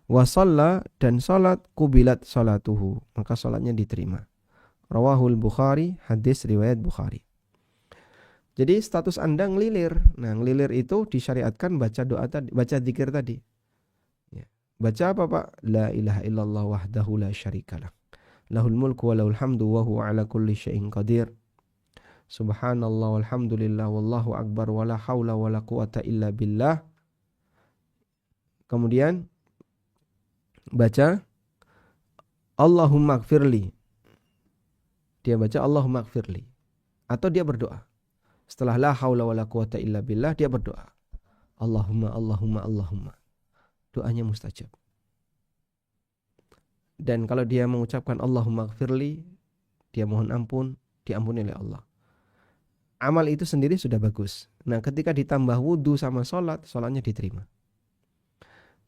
wa shalla, dan salat, kubilat salatuhu, maka salatnya diterima. Rawahul Bukhari, hadis riwayat Bukhari. Jadi status Anda ngelilir. Nah, ngelilir itu disyariatkan baca doa tadi, baca zikir tadi. Ya. Baca apa, Pak? La ilaha illallah wahdahu la syarikalah, lahul mulku wa lahul hamdu wa huwa ala kulli syai'in qadir. Subhanallah walhamdulillah wallahu akbar wa la haula wa la quwata illa billah. Kemudian baca Allahumma gfirli. Dia baca Allahumma gfirli. Atau dia berdoa. Setelah la haula wala quwata illa billah, dia berdoa. Allahumma, Allahumma, Allahumma. Doanya mustajab. Dan kalau dia mengucapkan Allahumma gfirli, dia mohon ampun, diampuni oleh Allah. Amal itu sendiri sudah bagus. Nah, ketika ditambah wudu sama sholat, sholatnya diterima.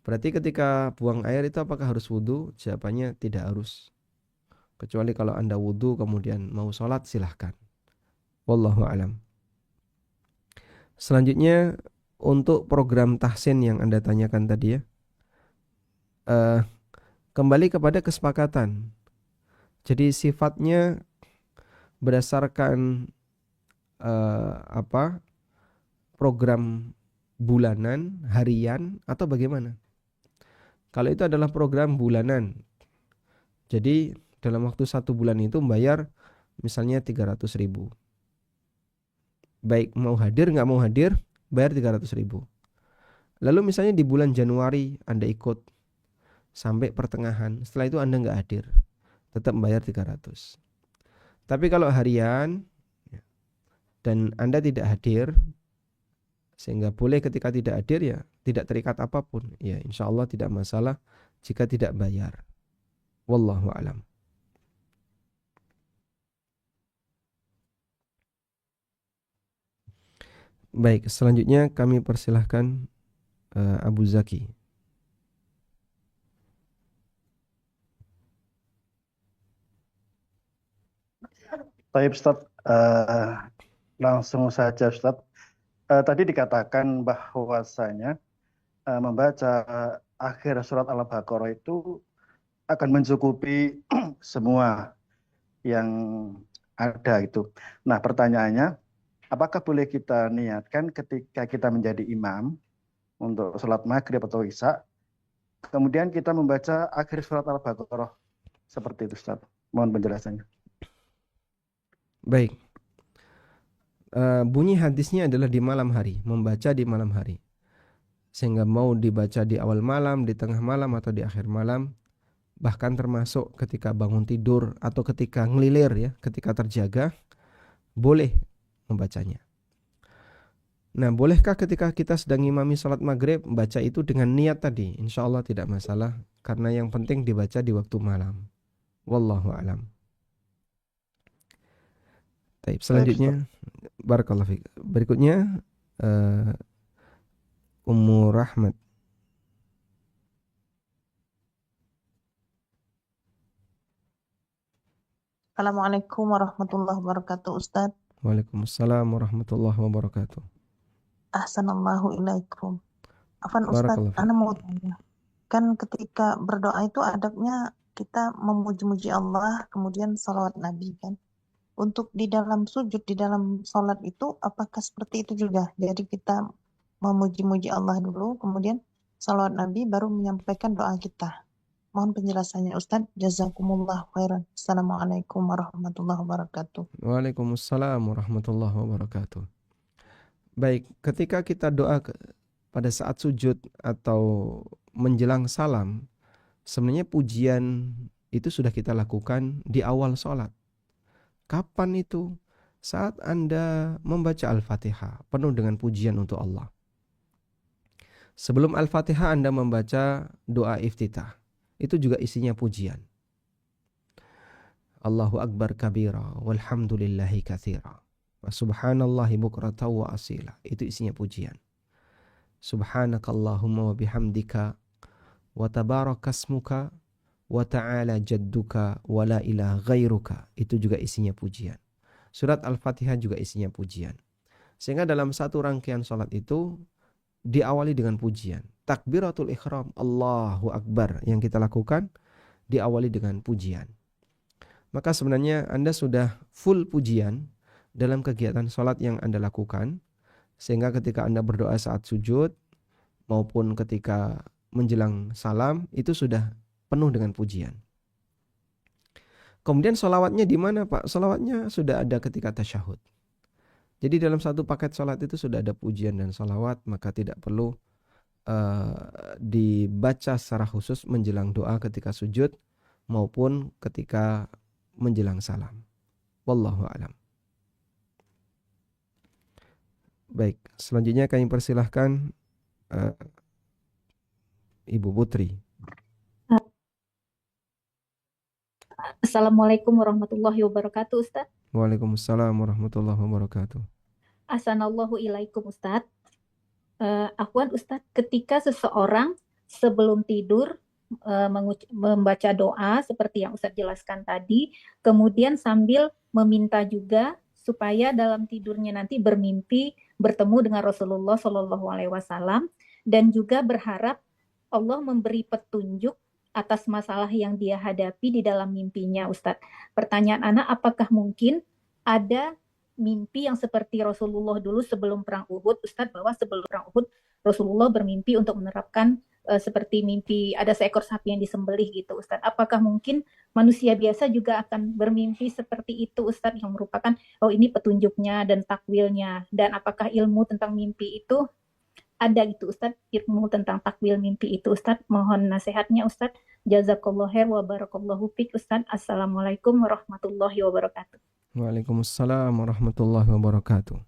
Berarti ketika buang air itu apakah harus wudu? Jawabannya tidak harus. Kecuali kalau Anda wudu kemudian mau sholat, silahkan. Wallahu a'lam. Selanjutnya untuk program tahsin yang Anda tanyakan tadi ya, kembali kepada kesepakatan. Jadi sifatnya berdasarkan program bulanan, harian, atau bagaimana? Kalau itu adalah program bulanan, jadi dalam waktu 1 bulan itu membayar misalnya 300.000. Baik mau hadir nggak mau hadir, bayar 300.000. Lalu misalnya di bulan Januari Anda ikut sampai pertengahan, setelah itu Anda nggak hadir, tetap bayar 300. Tapi kalau harian dan Anda tidak hadir, sehingga boleh ketika tidak hadir ya tidak terikat apapun, ya insya Allah tidak masalah jika tidak bayar. Wallahu a'lam. Baik, selanjutnya kami persilahkan Abu Zaki. Baik Ustaz, langsung saja Ustaz. Tadi dikatakan bahwasanya membaca akhir surat Al-Baqarah itu akan mencukupi semua yang ada itu. Nah, pertanyaannya, apakah boleh kita niatkan ketika kita menjadi imam untuk sholat maghrib atau isya, kemudian kita membaca akhir surat Al-Baqarah seperti itu Ustaz? Mohon penjelasannya. Baik. Bunyi hadisnya adalah di malam hari, membaca di malam hari. Sehingga mau dibaca di awal malam, di tengah malam, atau di akhir malam, bahkan termasuk ketika bangun tidur atau ketika ngelilir ya, ketika terjaga, boleh membacanya. Nah, bolehkah ketika kita sedang imami sholat maghrib baca itu dengan niat tadi? Insya Allah tidak masalah, karena yang penting dibaca di waktu malam. Wallahu a'lam. Baik, selanjutnya barakallahu fiik. Berikutnya Ummu Rahmat. Assalamualaikum warahmatullahi wabarakatuh, Ustadz. Waalaikumsalam warahmatullahi wabarakatuh. Ahsanallahu ilaikum. Afan Ustadz, Barakallahu fiik. Ana mau tanya. Kan ketika berdoa itu adabnya kita memuji-muji Allah, kemudian salawat Nabi kan. Untuk di dalam sujud, di dalam sholat itu, apakah seperti itu juga? Jadi kita memuji-muji Allah dulu, kemudian salawat Nabi baru menyampaikan doa kita. Mohon penjelasannya Ustadz. Jazakumullah khairan. Assalamualaikum warahmatullahi wabarakatuh. Waalaikumsalam warahmatullahi wabarakatuh. Baik, ketika kita doa pada saat sujud atau menjelang salam, sebenarnya pujian itu sudah kita lakukan di awal sholat. Kapan itu? Saat Anda membaca Al-Fatihah, penuh dengan pujian untuk Allah. Sebelum Al-Fatihah Anda membaca doa iftitah, itu juga isinya pujian. Allahu Akbar kabira, walhamdulillahi katsira, wa subhanallahi bukratan wa asila. Itu isinya pujian. Subhanakallahumma wa bihamdika, wa tabarakasmuka, wa ta'ala jadduka, wa la ilaha ghairuka. Itu juga isinya pujian. Surat Al-Fatihah juga isinya pujian. Sehingga dalam satu rangkaian sholat itu diawali dengan pujian. Takbiratul ihram, Allahu Akbar, yang kita lakukan diawali dengan pujian. Maka sebenarnya Anda sudah full pujian dalam kegiatan sholat yang Anda lakukan. Sehingga ketika Anda berdoa saat sujud maupun ketika menjelang salam, itu sudah penuh dengan pujian. Kemudian sholawatnya di mana Pak? Sholawatnya sudah ada ketika tasyahud. Jadi dalam satu paket sholat itu sudah ada pujian dan sholawat, maka tidak perlu dibaca secara khusus menjelang doa ketika sujud maupun ketika menjelang salam. Wallahu a'lam. Baik, selanjutnya kami persilahkan Ibu Putri. Assalamualaikum warahmatullahi wabarakatuh, Ustaz. Waalaikumsalam warahmatullahi wabarakatuh. Assalamualaikum ilaikum, Ustaz. Afwan, Ustaz, ketika seseorang sebelum tidur membaca doa seperti yang Ustaz jelaskan tadi, kemudian sambil meminta juga supaya dalam tidurnya nanti bermimpi bertemu dengan Rasulullah Shallallahu Alaihi Wasallam dan juga berharap Allah memberi petunjuk atas masalah yang dia hadapi di dalam mimpinya, Ustadz. Pertanyaan anak, apakah mungkin ada mimpi yang seperti Rasulullah dulu sebelum perang Uhud, Ustadz, bahwa sebelum perang Uhud Rasulullah bermimpi untuk menerapkan seperti mimpi ada seekor sapi yang disembelih gitu, Ustadz. Apakah mungkin manusia biasa juga akan bermimpi seperti itu, Ustadz, yang merupakan ini petunjuknya dan takwilnya, dan apakah ilmu tentang mimpi itu ada gitu, Ustadz, ilmu tentang takwil mimpi itu, Ustadz? Mohon nasihatnya, Ustadz. Jazakallahu khair wa barakallahu fik, Ustadz. Assalamualaikum warahmatullahi wabarakatuh. Waalaikumsalam warahmatullahi wabarakatuh.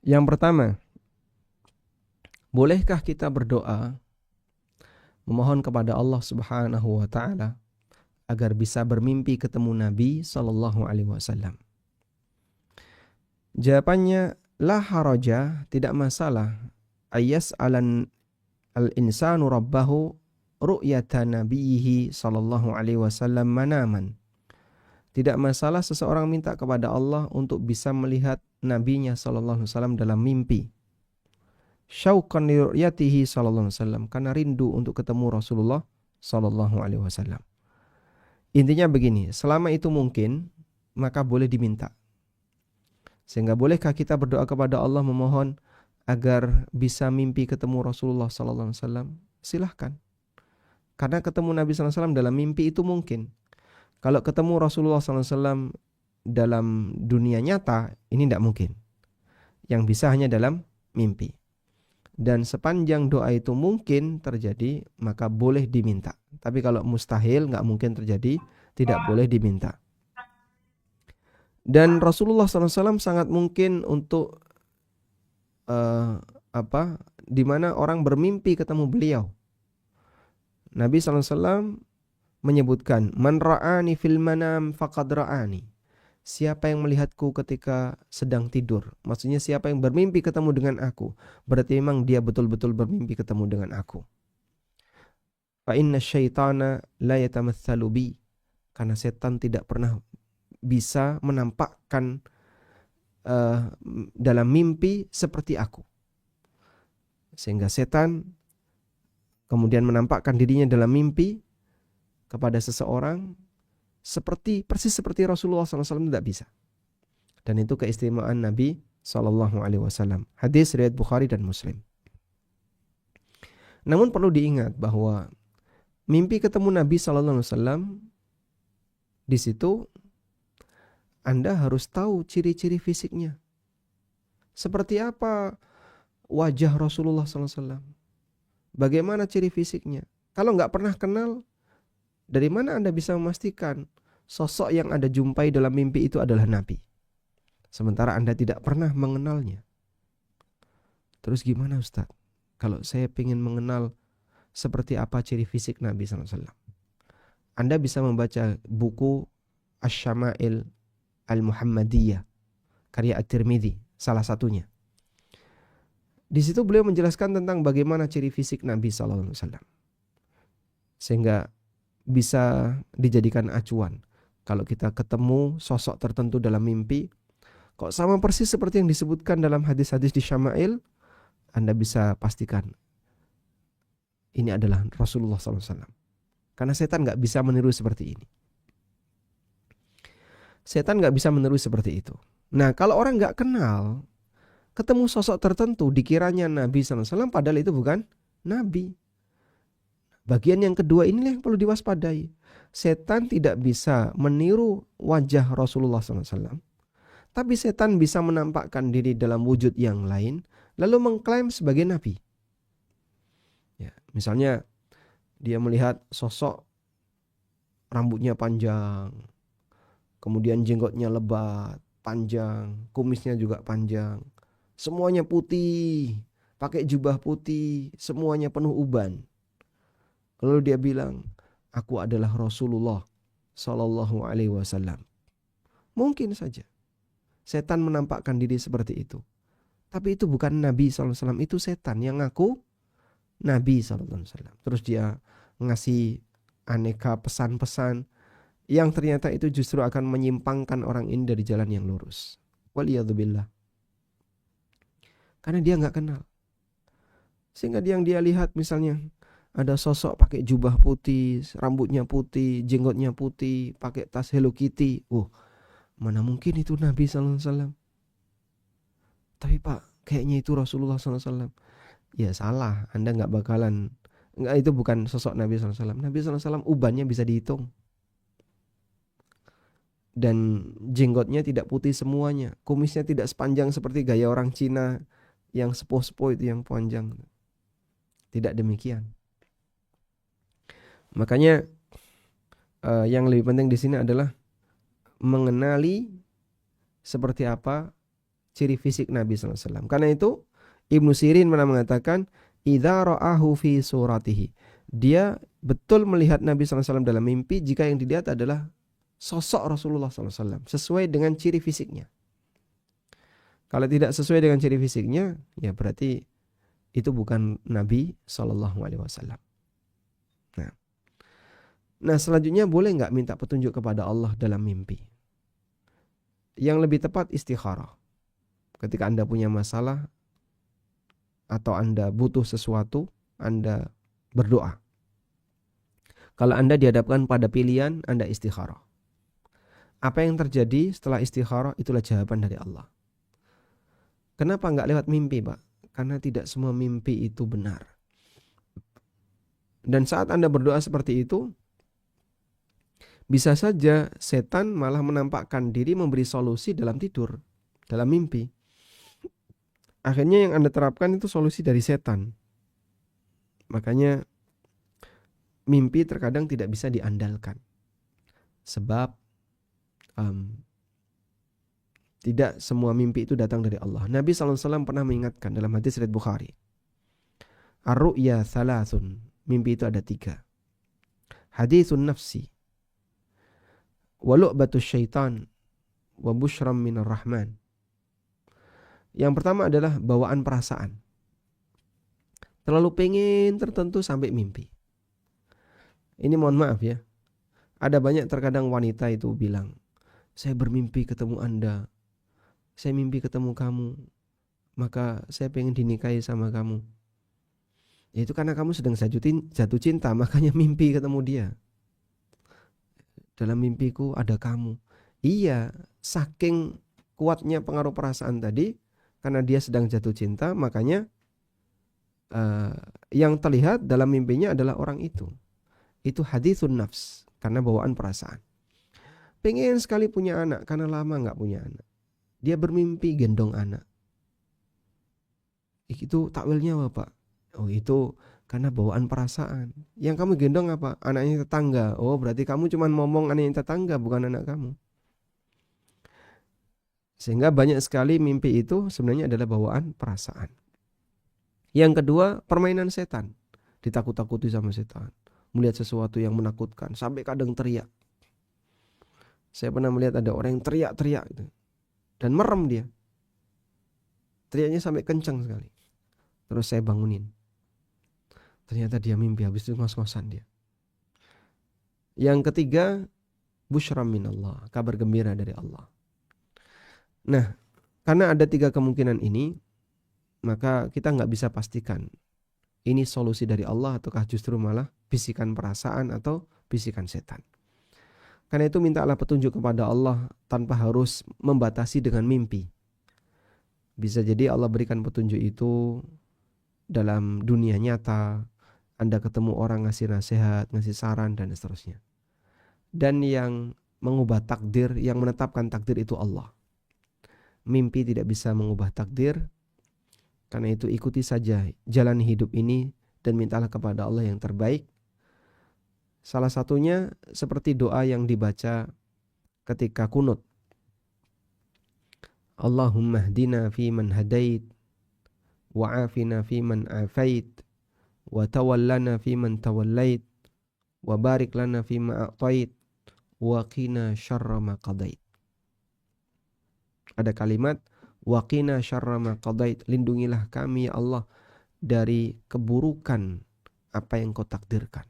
Yang pertama, bolehkah kita berdoa memohon kepada Allah Subhanahu wa taala agar bisa bermimpi ketemu Nabi sallallahu alaihi wasallam? Jawabannya, la haraja, tidak masalah. Ayas al-insanu rabbahu ru'yata nabiyhi sallallahu alaihi wasallam manaman. Tidak masalah seseorang minta kepada Allah untuk bisa melihat nabinya sallallahu alaihi wasallam dalam mimpi. Syauqan li ru'yatihi sallallahu alaihi wasallam, karena rindu untuk ketemu Rasulullah sallallahu alaihi wasallam. Intinya begini, selama itu mungkin, maka boleh diminta. Sehingga bolehkah kita berdoa kepada Allah memohon agar bisa mimpi ketemu Rasulullah sallallahu alaihi wasallam? Silahkan. Karena ketemu Nabi sallallahu alaihi wasallam dalam mimpi itu mungkin. Kalau ketemu Rasulullah sallallahu alaihi wasallam dalam dunia nyata, ini tidak mungkin. Yang bisa hanya dalam mimpi. Dan sepanjang doa itu mungkin terjadi, maka boleh diminta. Tapi kalau mustahil, nggak mungkin terjadi, tidak boleh diminta. Dan Rasulullah SAW sangat mungkin untuk di mana orang bermimpi ketemu beliau. Nabi SAW menyebutkan, man ra'ani fil manam faqad ra'ani. Siapa yang melihatku ketika sedang tidur, maksudnya siapa yang bermimpi ketemu dengan aku, berarti memang dia betul-betul bermimpi ketemu dengan aku. Fa inna syaitana la yatamatsalu bi, karena setan tidak pernah bisa menampakkan dalam mimpi seperti aku. Sehingga setan kemudian menampakkan dirinya dalam mimpi kepada seseorang persis seperti Rasulullah SAW tidak bisa. Dan itu keistimewaan Nabi SAW. Hadis riwayat Bukhari dan Muslim. Namun perlu diingat bahwa mimpi ketemu Nabi SAW, di situ Anda harus tahu ciri-ciri fisiknya. Seperti apa wajah Rasulullah SAW? Bagaimana ciri fisiknya? Kalau nggak pernah kenal, dari mana Anda bisa memastikan sosok yang Anda jumpai dalam mimpi itu adalah Nabi? Sementara Anda tidak pernah mengenalnya. Terus gimana Ustaz? Kalau saya ingin mengenal seperti apa ciri fisik Nabi SAW. Anda bisa membaca buku Asy-Syama'il Al-Muhammadiyah, karya At-Tirmidzi, salah satunya. Di situ beliau menjelaskan tentang bagaimana ciri fisik Nabi SAW. Sehingga bisa dijadikan acuan. Kalau kita ketemu sosok tertentu dalam mimpi, kok sama persis seperti yang disebutkan dalam hadis-hadis di Syama'il, Anda bisa pastikan ini adalah Rasulullah SAW. Karena setan gak bisa meniru seperti ini. Setan gak bisa meniru seperti itu. Nah, kalau orang gak kenal, ketemu sosok tertentu, dikiranya Nabi SAW, padahal itu bukan Nabi. Bagian yang kedua inilah yang perlu diwaspadai. Setan tidak bisa meniru wajah Rasulullah SAW. Tapi setan bisa menampakkan diri dalam wujud yang lain, lalu mengklaim sebagai Nabi. Ya, misalnya dia melihat sosok rambutnya panjang, kemudian jenggotnya lebat, panjang, kumisnya juga panjang, semuanya putih, pakai jubah putih, semuanya penuh uban. Lalu dia bilang, aku adalah Rasulullah Sallallahu Alaihi Wasallam. Mungkin saja setan menampakkan diri seperti itu. Tapi itu bukan Nabi Sallallahu Alaihi Wasallam, itu setan yang ngaku Nabi Sallallahu Alaihi Wasallam. Terus dia ngasih aneka pesan-pesan yang ternyata itu justru akan menyimpangkan orang ini dari jalan yang lurus. Waliyadzubillah. Karena dia nggak kenal. Sehingga yang dia lihat misalnya ada sosok pakai jubah putih, rambutnya putih, jenggotnya putih, pakai tas Hello Kitty. Mana mungkin itu Nabi Sallallahu Alaihi Wasallam. Tapi Pak, kayaknya itu Rasulullah Sallallahu Alaihi Wasallam. Ya salah, Anda nggak bakalan. Enggak, itu bukan sosok Nabi Sallallahu Alaihi Wasallam. Nabi Sallallahu Alaihi Wasallam ubannya bisa dihitung. Dan jenggotnya tidak putih semuanya. Kumisnya tidak sepanjang seperti gaya orang Cina yang sepuh-sepuh itu yang panjang. Tidak demikian. Makanya yang lebih penting di sini adalah mengenali seperti apa ciri fisik Nabi SAW. Karena itu Ibnu Sirin pernah mengatakan, idza ra'ahu fi suratihi. Dia betul melihat Nabi SAW dalam mimpi jika yang dilihat adalah sosok Rasulullah SAW sesuai dengan ciri fisiknya. Kalau tidak sesuai dengan ciri fisiknya, ya berarti itu bukan Nabi Shallallahu Alaihi Wasallam. Nah, selanjutnya boleh nggak minta petunjuk kepada Allah dalam mimpi? Yang lebih tepat istikharah. Ketika Anda punya masalah atau Anda butuh sesuatu, Anda berdoa. Kalau Anda dihadapkan pada pilihan, Anda istikharah. Apa yang terjadi setelah istikharah, itulah jawaban dari Allah. Kenapa nggak lewat mimpi, Pak? Karena tidak semua mimpi itu benar. Dan saat Anda berdoa seperti itu, bisa saja setan malah menampakkan diri memberi solusi dalam tidur, dalam mimpi. Akhirnya yang Anda terapkan itu solusi dari setan. Makanya mimpi terkadang tidak bisa diandalkan. Sebab tidak semua mimpi itu datang dari Allah. Nabi SAW pernah mengingatkan dalam hadis riwayat Bukhari. Ar-ru'ya thalathun. Mimpi itu ada 3. Hadithun nafsi. Wa lu'batus syaitan. Wa bushram minar rahman. Yang pertama adalah bawaan perasaan. Terlalu pengen tertentu sampai mimpi. Ini mohon maaf ya. Ada banyak terkadang wanita itu bilang, saya bermimpi ketemu Anda. Saya mimpi ketemu kamu. Maka saya pengen dinikahi sama kamu. Ya itu karena kamu sedang jatuh cinta. Makanya mimpi ketemu dia. Dalam mimpiku ada kamu. Iya, saking kuatnya pengaruh perasaan tadi. Karena dia sedang jatuh cinta. Makanya yang terlihat dalam mimpinya adalah orang itu. Itu hadithun nafs. Karena bawaan perasaan. Pengen sekali punya anak. Karena lama gak punya anak. Dia bermimpi gendong anak. Itu takwilnya apa, Pak? Oh, itu karena bawaan perasaan. Yang kamu gendong apa? Anaknya tetangga. Oh, berarti kamu cuma ngomong anaknya tetangga, bukan anak kamu. Sehingga banyak sekali mimpi itu sebenarnya adalah bawaan perasaan. Yang kedua, permainan setan. Ditakut-takuti sama setan. Melihat sesuatu yang menakutkan. Sampai kadang teriak. Saya pernah melihat ada orang yang teriak-teriak gitu. Dan merem dia. Teriaknya sampai kencang sekali. Terus saya bangunin. Ternyata dia mimpi, habis itu ngos-ngosan dia. Yang ketiga, busyram minallah, kabar gembira dari Allah. Nah, karena ada 3 kemungkinan ini, maka kita nggak bisa pastikan ini solusi dari Allah ataukah justru malah bisikan perasaan atau bisikan setan. Karena itu mintalah petunjuk kepada Allah tanpa harus membatasi dengan mimpi. Bisa jadi Allah berikan petunjuk itu dalam dunia nyata. Anda ketemu orang ngasih nasihat, ngasih saran dan seterusnya. Dan yang mengubah takdir, yang menetapkan takdir itu Allah. Mimpi tidak bisa mengubah takdir. Karena itu ikuti saja jalan hidup ini dan mintalah kepada Allah yang terbaik. Salah satunya seperti doa yang dibaca ketika kunut. Allahumma hdina fi man hadait, wa afina fi man afait, wa tawallana fi man tawallait, wa barik lana fi ma a'tait, wa qina syarra ma qadait. Ada kalimat wa qina syarra ma qadait, lindungilah kami ya Allah dari keburukan apa yang kau takdirkan.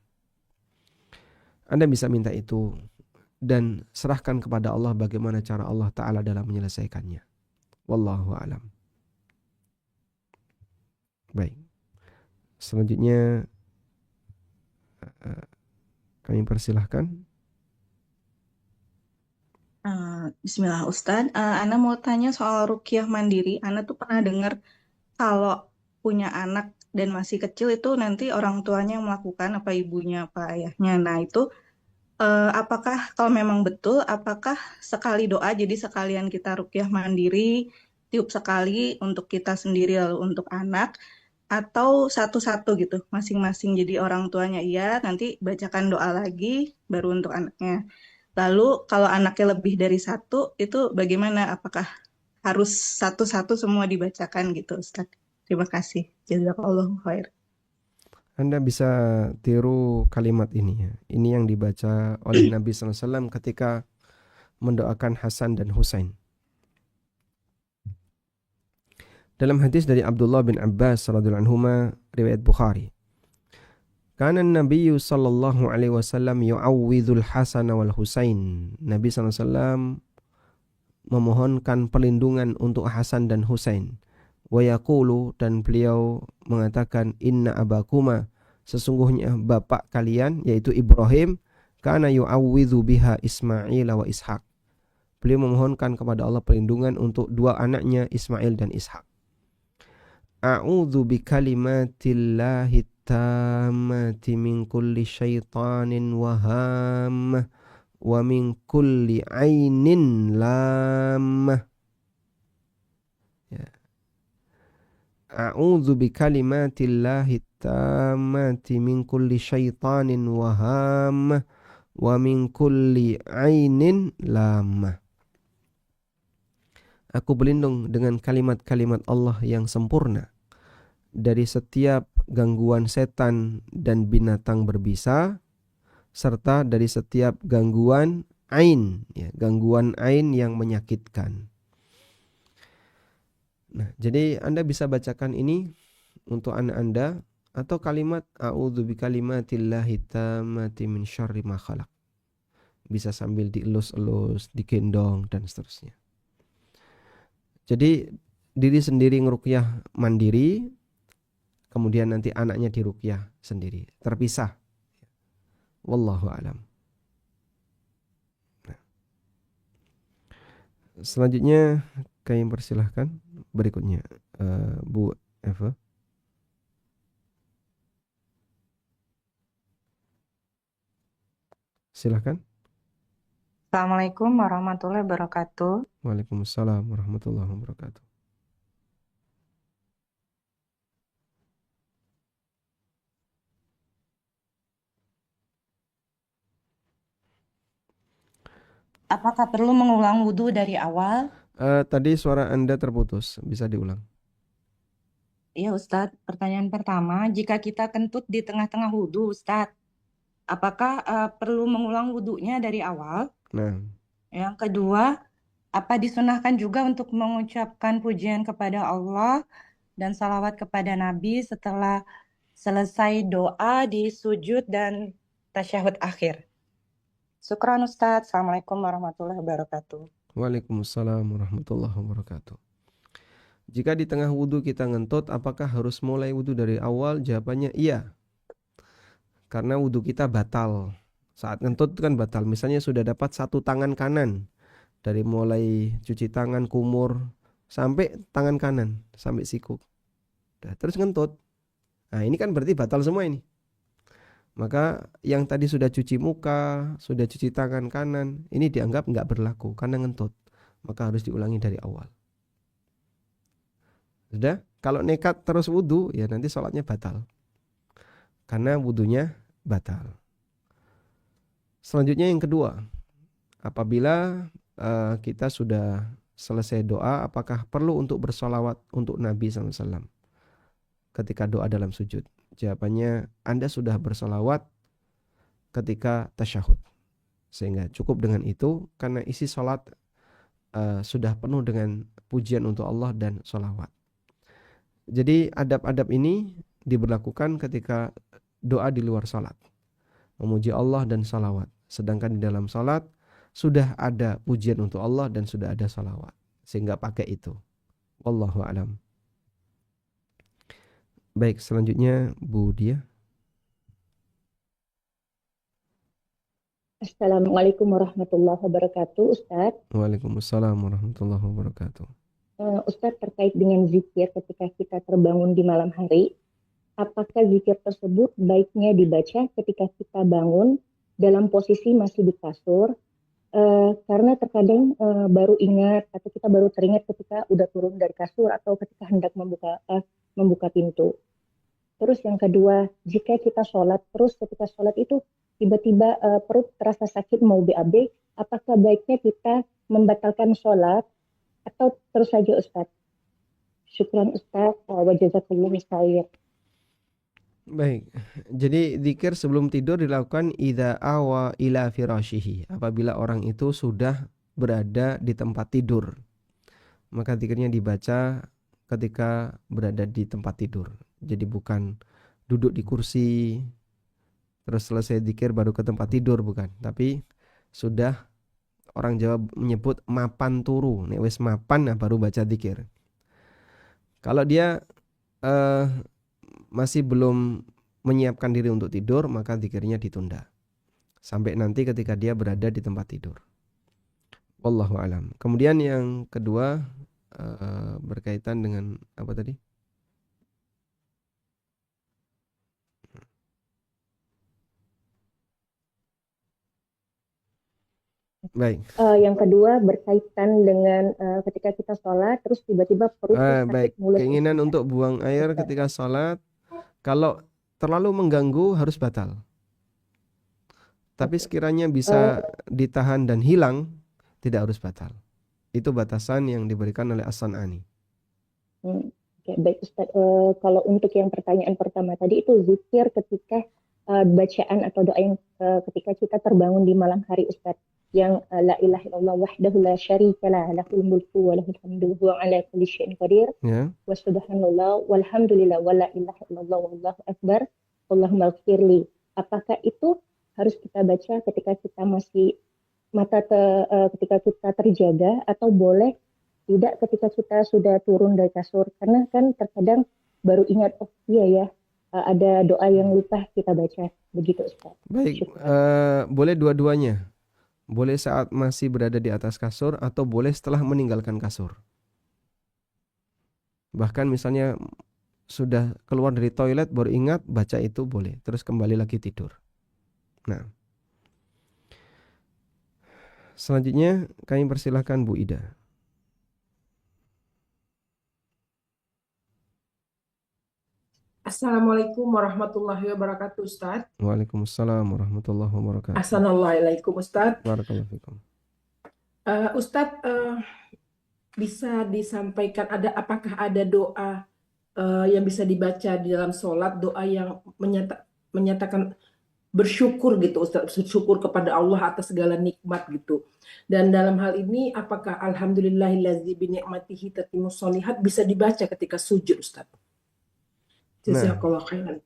Anda bisa minta itu dan serahkan kepada Allah bagaimana cara Allah Ta'ala dalam menyelesaikannya. Wallahu a'lam. Baik. Selanjutnya kami persilahkan. Bismillah Ustadz, Ana mau tanya soal ruqyah mandiri. Ana tuh pernah dengar kalau punya anak dan masih kecil itu nanti orang tuanya yang melakukan, apa ibunya, apa ayahnya. Nah itu apakah kalau memang betul, apakah sekali doa jadi sekalian kita ruqyah mandiri, tiup sekali untuk kita sendiri lalu untuk anak, atau satu-satu gitu, masing-masing jadi orang tuanya iya, nanti bacakan doa lagi baru untuk anaknya. Lalu kalau anaknya lebih dari 1 itu bagaimana? Apakah harus satu-satu semua dibacakan gitu Ustadz? Terima kasih. Jazakallahu khair. Anda bisa tiru kalimat ini ya. Ini yang dibaca oleh Nabi SAW ketika mendoakan Hasan dan Husain. Dalam hadis dari Abdullah bin Abbas radhiyallahu anhuma riwayat Bukhari. Kana Nabi sallallahu alaihi wasallam yu'awwidzul Hasan wal Husain. Nabi sallallahu alaihi wasallam memohonkan perlindungan untuk Hasan dan Husain. Wa yaqulu, dan beliau mengatakan, inna abakuma, sesungguhnya bapak kalian yaitu Ibrahim, kana yu'awwidzu biha Ismail wa Ishaq. Beliau memohonkan kepada Allah perlindungan untuk dua anaknya Ismail dan Ishak. A'udzu bikalimatillahi tammati min kulli syaitanin waham wa min kulli ainin lam. Ya. A'udzu bikalimatillahi tammati min kulli syaitanin waham wa min kulli ainin lam. Aku berlindung dengan kalimat-kalimat Allah yang sempurna dari setiap gangguan setan dan binatang berbisa, serta dari setiap gangguan ain, ya, gangguan ain yang menyakitkan. Nah, jadi Anda bisa bacakan ini untuk anak Anda, atau kalimat a'udzu bikalimatillahi tammati min syarri ma khalaq. Bisa sambil dielus-elus, digendong dan seterusnya. Jadi diri sendiri ngeruqyah mandiri, kemudian nanti anaknya diruqyah sendiri, terpisah. Wallahu a'lam. Nah. Selanjutnya kami persilahkan berikutnya Bu Eva. Silahkan. Assalamualaikum warahmatullahi wabarakatuh. Waalaikumsalam warahmatullahi wabarakatuh. Apakah perlu mengulang wudhu dari awal? Tadi suara Anda terputus, bisa diulang. Iya Ustadz, pertanyaan pertama, jika kita kentut di tengah-tengah wudhu Ustadz, apakah perlu mengulang wudhunya dari awal? Nah, Yang kedua, apa disunahkan juga untuk mengucapkan pujian kepada Allah dan salawat kepada Nabi setelah selesai doa di sujud dan tasyahud akhir? Syukran Ustadz. Assalamualaikum warahmatullahi wabarakatuh. Waalaikumsalam warahmatullahi wabarakatuh. Jika di tengah wudhu kita ngentut, apakah harus mulai wudhu dari awal? Jawabannya iya. Karena wudhu kita batal. Saat ngentut kan batal. Misalnya sudah dapat satu tangan kanan, dari mulai cuci tangan, kumur, sampai tangan kanan, sampai siku. Terus ngentut. Nah, ini kan berarti batal semua ini. Maka yang tadi sudah cuci muka, sudah cuci tangan kanan, ini dianggap nggak berlaku karena ngentut. Maka harus diulangi dari awal. Sudah? Kalau nekat terus wudhu, ya nanti sholatnya batal. Karena wudhunya batal. Selanjutnya yang kedua, apabila kita sudah selesai doa, apakah perlu untuk bersolawat untuk Nabi SAW ketika doa dalam sujud? Jawabannya, Anda sudah bersolawat ketika tasyahud, sehingga cukup dengan itu, karena isi sholat sudah penuh dengan pujian untuk Allah dan solawat. Jadi adab-adab ini diberlakukan ketika doa di luar sholat, memuji Allah dan salawat. Sedangkan di dalam salat sudah ada pujian untuk Allah dan sudah ada salawat, sehingga pakai itu. Wallahu a'lam. Baik, selanjutnya Bu Dia. Assalamualaikum warahmatullahi wabarakatuh, Ustadz. Waalaikumsalam warahmatullahi wabarakatuh. Ustadz, terkait dengan zikir ketika kita terbangun di malam hari, apakah zikir tersebut baiknya dibaca ketika kita bangun dalam posisi masih di kasur? Karena terkadang baru ingat atau kita baru teringat ketika udah turun dari kasur atau ketika hendak membuka pintu. Terus yang kedua, jika kita sholat, terus ketika sholat itu tiba-tiba perut terasa sakit mau BAB, apakah baiknya kita membatalkan sholat atau terus saja Ustadz? Syukran Ustadz, wa jazakallahu khair. Baik, jadi zikir sebelum tidur dilakukan idza awa ila firashihi, apabila orang itu sudah berada di tempat tidur. Maka zikirnya dibaca ketika berada di tempat tidur. Jadi bukan duduk di kursi terus selesai zikir baru ke tempat tidur, bukan. Tapi sudah, orang Jawa menyebut mapan turu. Nek wis mapan, nah baru baca zikir. Kalau dia masih belum menyiapkan diri untuk tidur, maka zikirnya ditunda sampai nanti ketika dia berada di tempat tidur. Wallahu alam. Kemudian yang kedua berkaitan dengan apa tadi? Baik. Yang kedua berkaitan dengan ketika kita sholat terus tiba-tiba perut Baik. sakit mulut. Keinginan untuk buang air ketika sholat, kalau terlalu mengganggu harus batal. Tapi sekiranya bisa ditahan dan hilang, tidak harus batal. Itu batasan yang diberikan oleh As-San'ani. Oke, baik Ustaz. Kalau untuk yang pertanyaan pertama tadi itu zikir ketika bacaan atau doa yang ketika kita terbangun di malam hari Ustaz. Yang la ilaha illallah wahdahu la syarika lah lahul mulku wa lahul hamdu wa ala kulli syai'in qadir. Ya. Wa subhanallah walhamdulillah wa la ilaha illallah wallahu akbar. Allahumma ighfirli. Apakah itu harus kita baca ketika kita masih ketika kita terjaga, atau boleh tidak ketika kita sudah turun dari kasur? Karena kan terkadang baru ingat, oh iya ya, ada doa yang lupa kita baca. Begitu Ustaz. Baik, boleh dua-duanya. Boleh saat masih berada di atas kasur atau boleh setelah meninggalkan kasur. Bahkan misalnya sudah keluar dari toilet baru ingat, baca itu boleh. Terus kembali lagi tidur. Nah, selanjutnya kami persilahkan Bu Ida. Assalamualaikum warahmatullahi wabarakatuh, Ustaz. Waalaikumsalam warahmatullahi wabarakatuh. Assalamualaikum, Ustaz. Barakallahu fikum. Ustaz, bisa disampaikan apakah ada doa yang bisa dibaca di dalam sholat, doa yang menyatakan bersyukur gitu, Ustaz, bersyukur kepada Allah atas segala nikmat gitu. Dan dalam hal ini apakah alhamdulillahillazi bi ni'matihi tatimmus sholihat bisa dibaca ketika sujud, Ustaz? Jazakallahu khairan.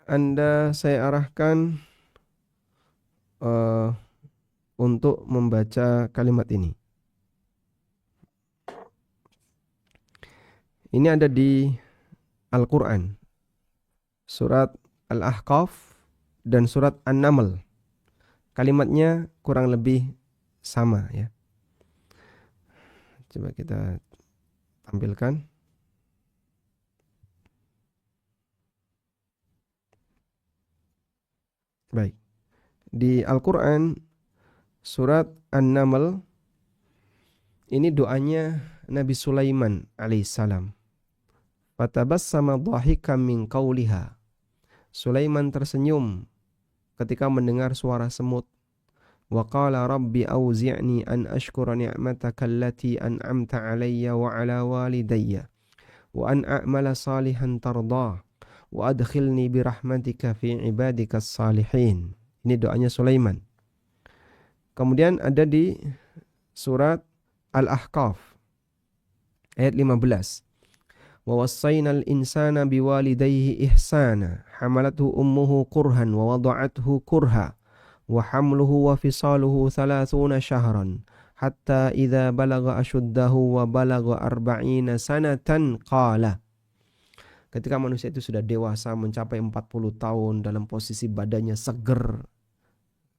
Anda saya arahkan untuk membaca kalimat ini. Ini ada di Al-Quran, surat Al-Ahqaf dan surat An-Naml. Kalimatnya kurang lebih sama ya. Coba kita tampilkan. Baik. Di Al-Quran surat An-Naml ini doanya Nabi Sulaiman alaihissalam. Fatabassama dhahikan min qawliha. Sulaiman tersenyum ketika mendengar suara semut. Wa qala rabbi auzi'ni an ashkura ni'mataka allati an'amta alayya wa ala walidayya wa an a'mala salihan tardah wa adkhilni birahmatika fi ibadikas salihin. Ini doanya Sulaiman. Kemudian ada di surat Al-Ahqaf ayat 15. Wa wassaynal insana biwalidayhi ihsana hamalathu ummuhu kurhan wa wada'athu kurha wa hamluhu wa fisaluhu 30 syahran hatta idza balagha ashuddahu wa balagha 40 sanatan qala. Ketika manusia itu sudah dewasa mencapai 40 tahun dalam posisi badannya seger,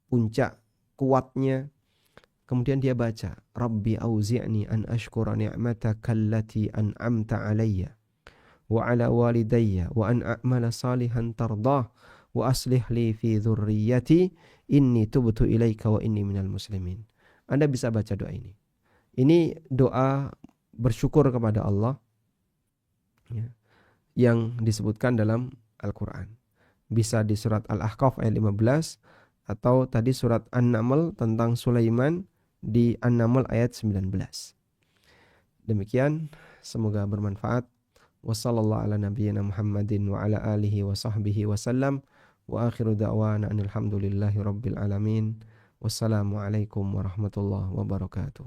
puncak kuatnya, kemudian dia baca, Rabbi auzi'ni an ashkura ni'mataka allati an'amta alayya wa ala walidayya wa an a'mala salihan tardah wa aslih li fi dhurriyyati inni tubtu ilaika wa inni minal muslimin. Anda bisa baca doa ini. Ini doa bersyukur kepada Allah ya, yang disebutkan dalam Al-Quran. Bisa di surat Al-Ahqaf ayat 15 atau tadi surat An-Naml tentang Sulaiman di An-Naml ayat 19. Demikian, semoga bermanfaat. Wassallallahu ala nabiyyina Muhammadin wa ala alihi wa sahbihi wasallam. Wa akhiru da'wana anil hamdulillahi rabbil alamin. Wassalamualaikum warahmatullahi wabarakatuh.